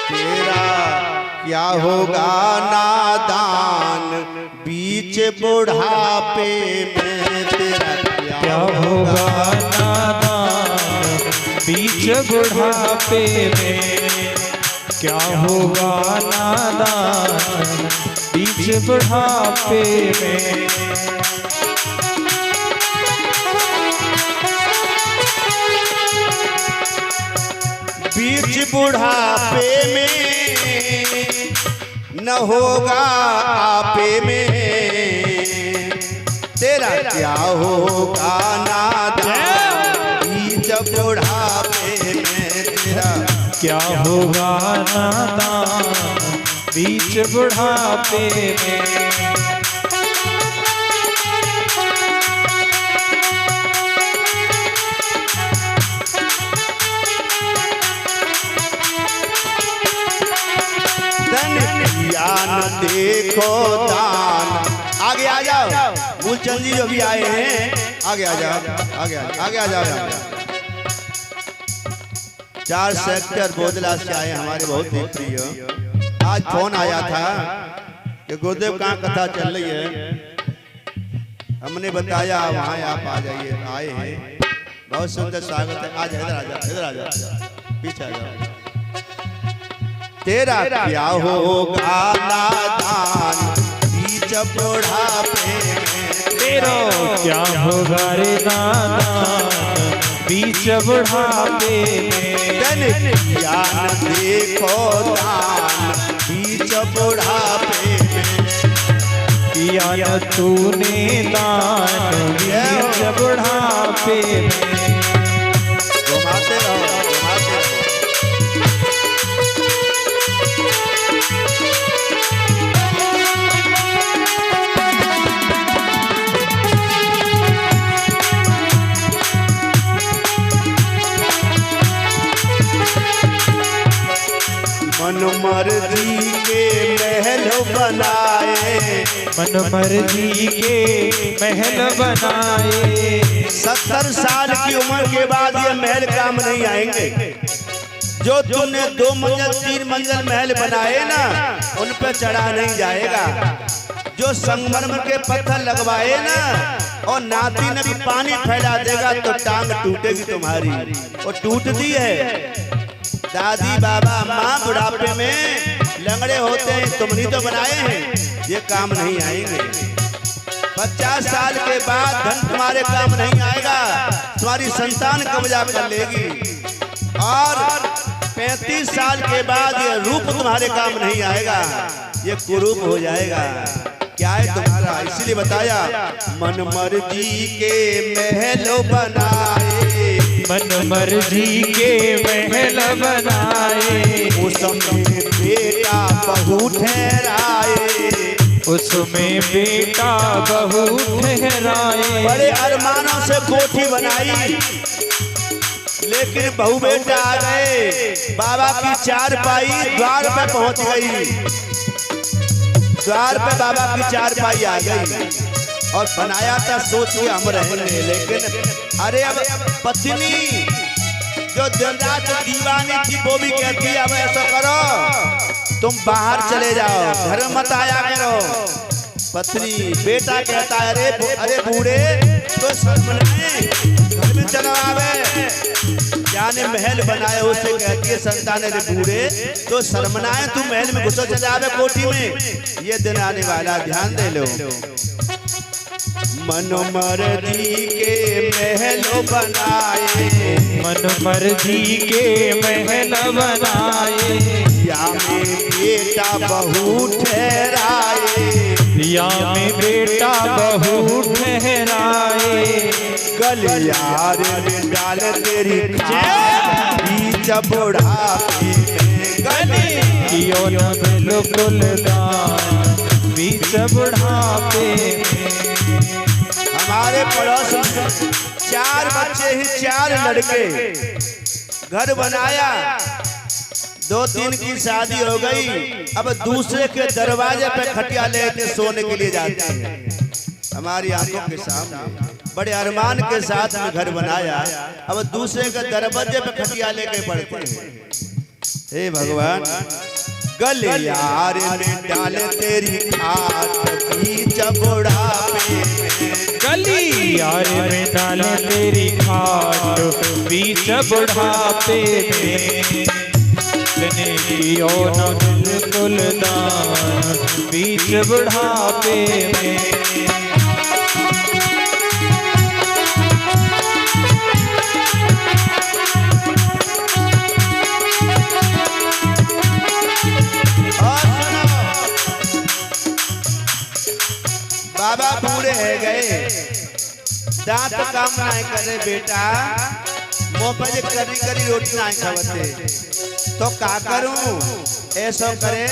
S1: तेरा क्या होगा नादान, बीच बुढ़ापे में तेरा
S2: क्या होगा नादान, बीच बुढ़ापे में। क्या होगा नादान, बीच बुढ़ापे में।
S1: बीच बुढ़ापे में न होगा आपे में, तेरा क्या होगा नादान, बीच बुढ़ापे में तेरा
S2: क्या होगा नादान, बीच बुढ़ापे में।
S1: देखो दान, आगे आ जाओ, मूलचंद जी जो भी आए हैं आगे आ जाओ, आगे आ जाओ। 4 सेक्टर बोदला से आए हमारे बहुत ही प्रिय। आज फोन आया था कि गुरुदेव कहाँ कथा चल रही है, हमने बताया वहाँ आप आ जाइए। आए हैं, बहुत सुंदर स्वागत है। आज इधर आ जाओ, इधर आ जाओ, पीछे आ जाओ। तेरा क्या होगा नादान, बीच बुढ़ापे में।
S2: तेरा क्या होगा रे नादान, बीच बुढ़ापे में।
S1: ज्ञान देखो दान, बीच बुढ़ापे में।
S2: किया न तूने दान, बीच बुढ़ापे में।
S1: घुमाते रहो, घुमाते रहो। मन मर्जी के महल बनाए,
S2: मन मर्जी के महल बनाए।
S1: 70 साल की उम्र के बाद ये महल काम नहीं आएंगे। जो तुमने 2 मंजिल 3 मंजिल महल बनाए ना, उन पे चढ़ा नहीं जाएगा। जो संगमरमर के पत्थर लगवाए ना और नाती ने भी पानी फैला देगा तो टांग टूटेगी तुम्हारी, और टूटती है। दादी बाबा माँ बुढ़ापे में लंगड़े होते हैं, तुमने तो बनाए हैं, ये काम नहीं आएंगे। 50 साल के बाद धन तुम्हारे काम नहीं आएगा, तुम्हारी संतान कब्जा कर लेगी। और 35 साल के बाद ये रूप तुम्हारे काम नहीं आएगा, ये कुरूप हो जाएगा। क्या है तुम्हारा, इसलिए बताया मन मर्जी के महल बनाए,
S2: मन मर्जी के महल बनाए।
S1: उसमें बेटा बहू ठहराए,
S2: उसमें बेटा बहू ठहराए।
S1: बड़े अरमानों से कोठी बनाई, लेकिन बहू बेटा आ गए, बाबा की चारपाई द्वार पे पहुंच गई। द्वार पे बाबा की चारपाई आ गई और बनाया था सोच के हम रहेंगे, लेकिन अरे अब पत्नी जो दिन रात दीवानी थी वो भी कहती है अब ऐसा करो तुम बाहर चले जाओ, घर मत आया करो। पत्नी बेटा कहता है अरे बूढ़े तो घर में चलो आवे, जाने महल बनाए उसे कहती है संतान रे बूढ़े तो शर्मनाए तू महल में घुसो चले आवे कोठी में। ये दिन आने वाला, ध्यान दे लो। मन मर्जी के महल बनाए,
S2: मन मर्जी के महल बनाए।
S1: या में बेटा बहू ठहराए,
S2: या में बेटा बहू ठहराए।
S1: गलियार में डाल तेरी बीच बुढ़ापे में,
S2: गलियों न बिल्कुल दान, बीच बुढ़ापे में।
S1: हमारे पड़ोस में 4 बच्चे ही 4 लड़के, घर बनाया, 2-3 की शादी हो गई, अब दूसरे के दरवाजे पे खटिया लेके सोने के लिए जाते हैं। हमारी आंखों के सामने बड़े अरमान के साथ में घर बनाया, अब दूसरे के दरवाजे पे खटिया लेके पड़ते हैं। हे भगवान, गलियार में डाले तेरी खाट बीच बुढ़ापे में,
S2: गलियार में डाले तेरी खाट बीच बुढ़ापे में, लेने की ओ न बिल्कुल दान बीच बुढ़ापे में।
S1: बाबा बूढ़े है गए, दांत काम नहीं करे बेटा, मुँह पर करी करी रोटी नहीं खावते, तो का करूं? ऐसा करे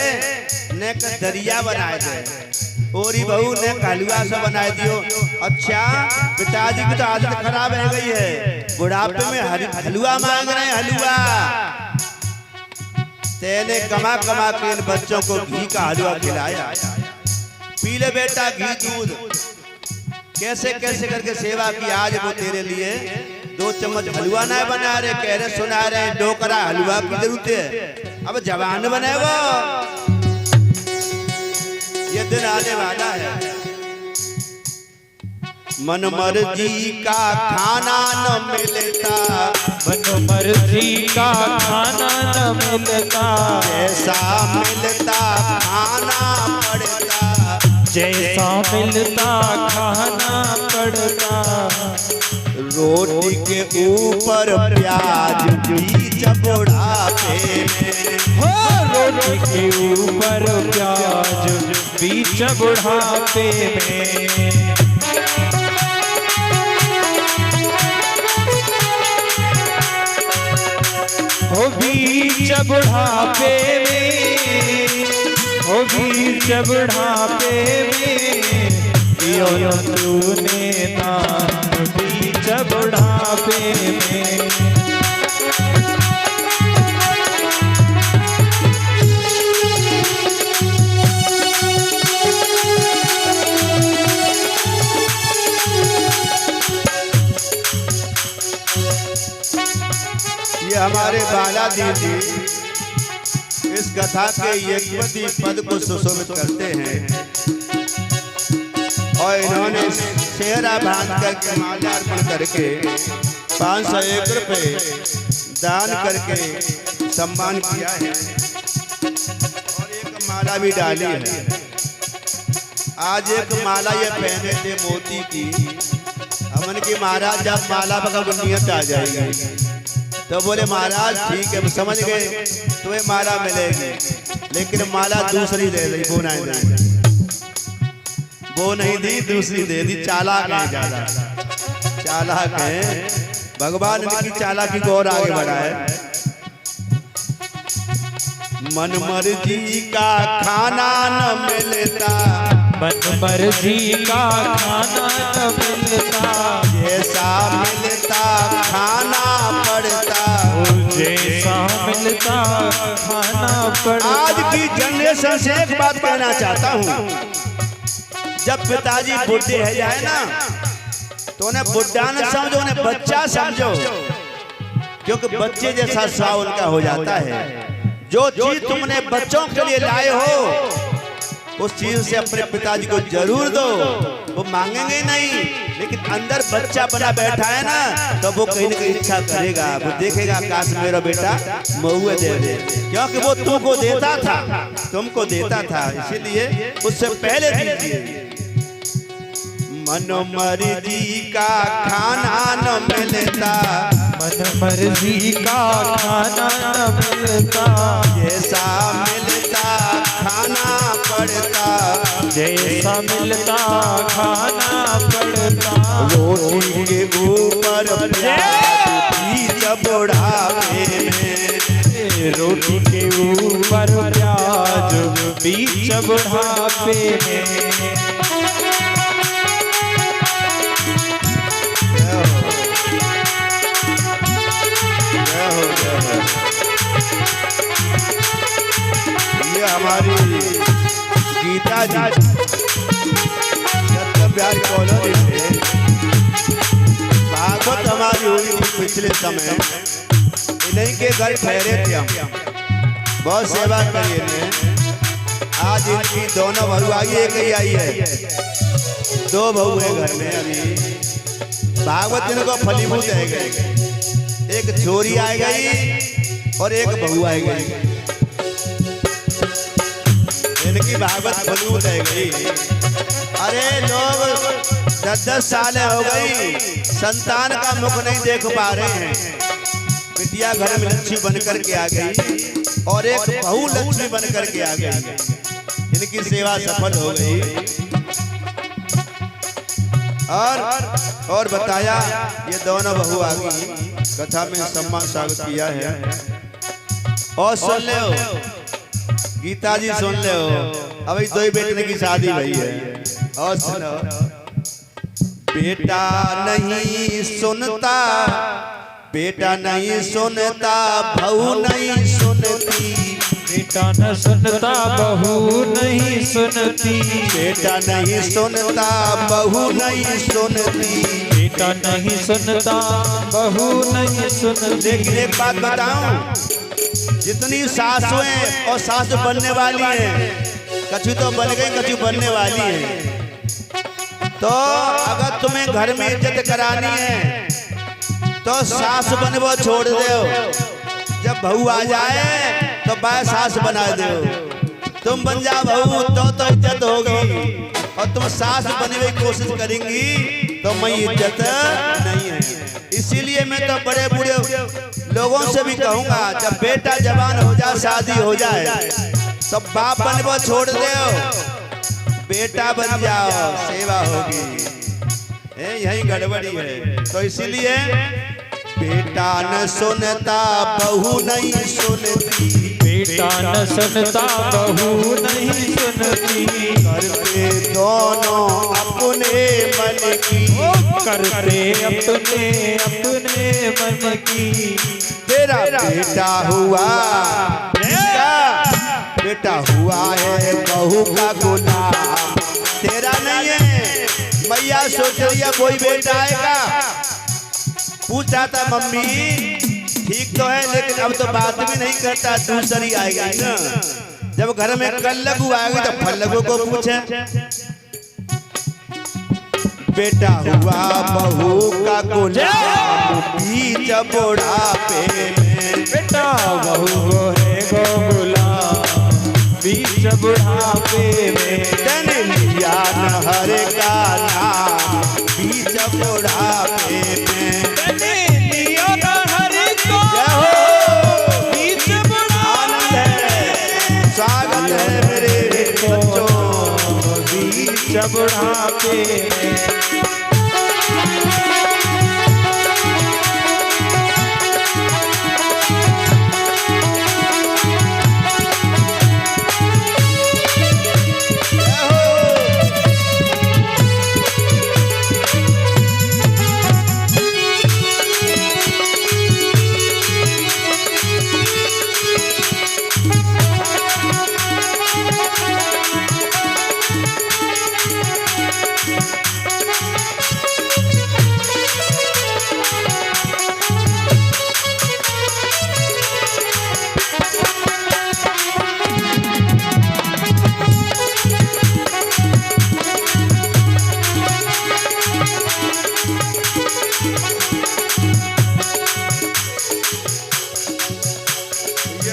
S1: ने का दरिया बनाए दे, ओरी बहू ने हलवा से बनाए दियो। अच्छा, पिताजी की तो आदत खराब है गई है, बुढ़ापे में हलवा मांग रहे हैं, हलवा। तेने कमा कमा के इन बच्चों को घी का हलवा खिलाया, पी ले बेटा घी दूध, कैसे कैसे करके सेवा की। आज वो तेरे लिए 2 चम्मच हलवा ना बना रहे, कह रहे सुना रहे डोकरा हलवा की जरूरत है, अब जवान बने वो। ये दिन आने वाला है, मन मर्जी का खाना न मिलता,
S2: मन मर्जी का खाना न मिलता,
S1: जैसा मिलता खाना पड़ता,
S2: जैसा मिलता खाना पड़ता,
S1: रोटी के ऊपर प्याज बीच बुढ़ापे में,
S2: हो रोटी के ऊपर प्याज बीच बुढ़ापे में, हो बीच बुढ़ापे में, हो बीच बुढ़ापे में, यो तूने दान बीच बुढ़ापे में।
S1: ये हमारे बाला दीदी इस कथा के यज्ञवती पद को सुशोभित करते हैं, और इन्होंने सेहरा बांध करके माल्यार्पण करके 501 रुपये दान करके सम्मान किया है, और एक माला भी डाली है। आज एक माला ये पहने थे मोती की, हमन की महाराज जब माला पकड़ नियत आ जाएगी, तो बोले महाराज ठीक है समझ गए, तुम्हें माला मिलेगी, लेकिन माला दूसरी दे दी, वो नहीं दी, वो नहीं दी, दूसरी दे दी। चालाक है, ज्यादा चालाक है, भगवान इनकी चालाकी को और आगे बढ़ाए। मन मर्जी का खाना न मिलता,
S2: मन मर्जी का खाना न मिलता,
S1: जैसा मिलता खाना पड़ता,
S2: जैसा मिलता खाना पड़ता।
S1: आज की जनरेशन से एक बात कहना चाहता हूँ, जब पिताजी बुढ़े है जाए ना, तो उन्हें बुढ़ा न समझो, उन्हें बच्चा समझो, क्योंकि बच्चे जैसा स्वभाव उनका हो जाता है। जो चीज तुमने बच्चों के लिए लाए हो, उस चीज से अपने पिताजी को जरूर दो, वो मांगेंगे नहीं, लेकिन अंदर बच्चा बना बैठा है ना, तो वो कहीं ना कहीं इच्छा करेगा, वो देखेगा काश मेरा बेटा महुए दे दे, क्योंकि वो तुमको देता था, तुमको देता था, इसीलिए उससे पहले दीजिए। मन मर्जी का खाना न मिलता,
S2: मन मर्जी का खाना न मिलता,
S1: जैसा मिलता खाना पड़ता,
S2: जैसा मिलता खाना पड़ता,
S1: रोटी के ऊपर प्याज बीच बुढ़ापे में,
S2: रोटी के ऊपर प्याज बीच बुढ़ापे में।
S1: ये हमारी गीता जी सत्य प्यार कॉलोनी से भागवत हमारी हुई थी पिछले समय, इन्हीं के घर ठहरे थे हम, बहुत सेवा करी इन्हें। आज इनकी दोनों बहू आई, एक ही आई है, दो बहू है घर में अभी। भागवत इनको फलीभूत है गई, एक छोरी आ गई और एक बहू आ गई, इनकी भागवत फलीभूत है गई। अरे लोग 10-10 साल हो गई, संतान का मुख नहीं देख पा रहे हैं। बिटिया घर में लक्ष्मी बनकर के आ गई और एक बहू लक्ष्मी बनकर के आ गई, इनकी सेवा सफल हो गई। और बताया ये दोनों बहू आ गई, कथा में सम्मान स्वागत किया है। और सुन ले हो गीता जी, सुन ले हो, अभी दो ही बेटे की शादी हुई है। और सुनो, बेटा नहीं सुनता, बेटा नहीं सुनता, बहू नहीं सुनती,
S2: बेटा न सुनता बहू नहीं सुनती,
S1: बेटा नहीं सुनता, बहू नहीं सुनती,
S2: बेटा नहीं सुनता बहू नहीं सुनती।
S1: लेकिन एक बात बताऊं, जितनी सासुएं और सासु बनने वाली हैं, कछु तो बन गई, कछु बनने वाली हैं। तो अगर तुम्हें घर में इज्जत करानी है तो सास बनबो छोड़ दो, जब बहू आ जाए तो बाय सास बना दो। तुम बन जा बहू तो इज्जत होगी, और तुम सास बनने की कोशिश करेंगी तो मैं इज्जत नहीं है। इसीलिए मैं तो बड़े बूढ़े लोगों से भी कहूंगा, जब बेटा जवान हो जाए, शादी हो जाए, तो बाप बनबो छोड़ दो, बेटा बन जाओ, सेवा होगी। यही गड़बड़ी है। तो इसीलिए बेटा न सुनता, बहू नहीं सुनती,
S2: बेटा न सुनता बहू नहीं सुनती,
S1: करते दोनों अपने मन की,
S2: करते अपने अपने मन की।
S1: तेरा बेटा हुआ, बेटा हुआ है बहू का गुलाम, तेरा नहीं है। मैया सोच रही है कोई बेटा आएगा, पूछा था मम्मी ठीक तो है, लेकिन अब तो बात भी नहीं करता, दूसरी आएगी ना। जब घर में कल्लगू आएगी तो फल्लगू को पूछे। बेटा हुआ बहू का गुलाम, बीच बुढ़ापे में,
S2: बेटा बहू है गो गुलाम, बीच बुढ़ापे में,
S1: तन लिया नहर का नाम, बीच बुढ़ापे में,
S2: लिया नहर को बीच बुढ़ापे।
S1: स्वागत है मेरे बच्चों,
S2: बीच बुढ़ापे में।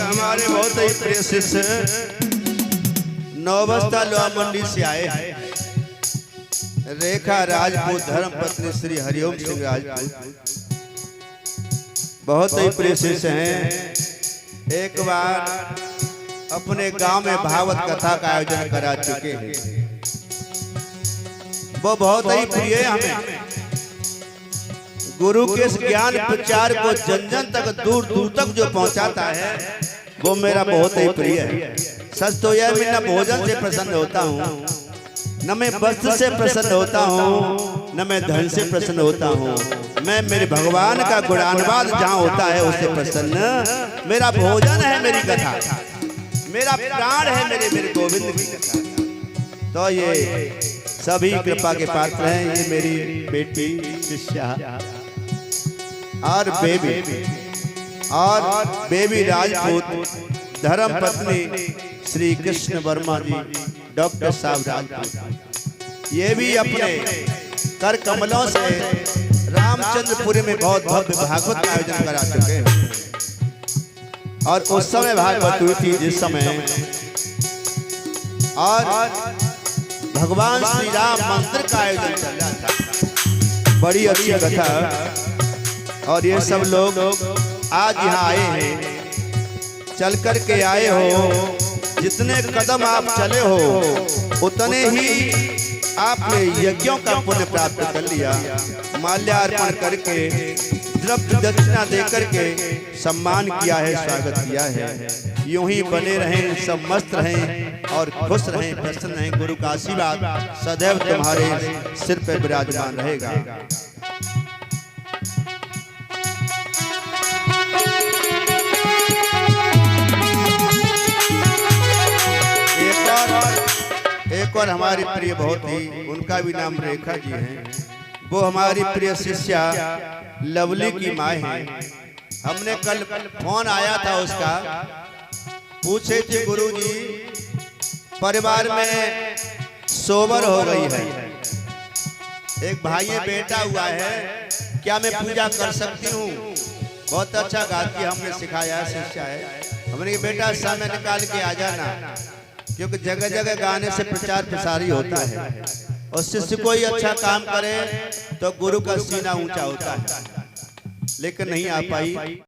S1: हमारे बहुत ही प्रिय शिष्य नौबस्ता लोहा मंडी से आए, रेखा राजपूत, धर्म पत्नी श्री हरिओम सिंह राजपूत, बहुत ही प्रिय शिष्य हैं। एक बार अपने गांव में भागवत कथा का आयोजन करा चुके हैं, वो बहुत ही प्रिय है हमें। गुरु के ज्ञान प्रचार को जन जन तक, दूर दूर तक जो पहुंचाता है, वो मेरा बहुत ही प्रिय है। सच तो यह मैं न भोजन से प्रसन्न होता हूँ, न मैं वस्त्र से प्रसन्न होता हूँ, न मैं धन से प्रसन्न होता हूँ। मैं मेरे भगवान का गुणानुवाद जहाँ होता है उससे प्रसन्न। मेरा भोजन है मेरी कथा, मेरा प्राण है मेरे गोविंद की कथा। तो ये सभी कृपा के पात्र हैं। ये मेरी बेटी शिष्या और बेबी राजपूत धर्म पत्नी श्री कृष्ण वर्मा जी, डॉक्टर साहब राजपूत, ये भी अपने कर कमलों से रामचंद्रपुरी में बहुत भव्य भागवत का आयोजन करा चुके हैं। और उस समय भागवत हुई थी जिस समय और भगवान श्री राम मंदिर का आयोजन चल रहा था। बड़ी अच्छी कथा। और ये सब लोग आज यहाँ आए हैं, चल कर के आए हो, जितने कदम आप चले हो उतने ही आपने यज्ञों का पुण्य प्राप्त कर लिया। माल्यार्पण करके द्रव्य दक्षिणा देकर के सम्मान किया है, स्वागत किया है। यूं ही बने रहें, सब मस्त रहें और खुश रहें, प्रसन्न रहें। गुरु का आशीर्वाद सदैव तुम्हारे सिर पर विराजमान रहेगा। एक और हमारी प्रिय बहुत ही, उनका भी नाम रेखा जी है, वो हमारी प्रिय शिष्या लवली की माँ है। हमने कल फोन आया था उसका, पूछे थे गुरुजी परिवार में सोबर हो गई है, एक भाई बेटा हुआ है, क्या मैं पूजा कर सकती हूँ? बहुत अच्छा गाती, हमने सिखाया, शिष्या है। हमने बेटा समय निकाल के आ जाना, क्योंकि जगह जगह गाने से प्रचार प्रसारी होता है। और शिष्य कोई अच्छा काम करे तो गुरु का सीना ऊंचा होता है, लेकिन नहीं आ पाई।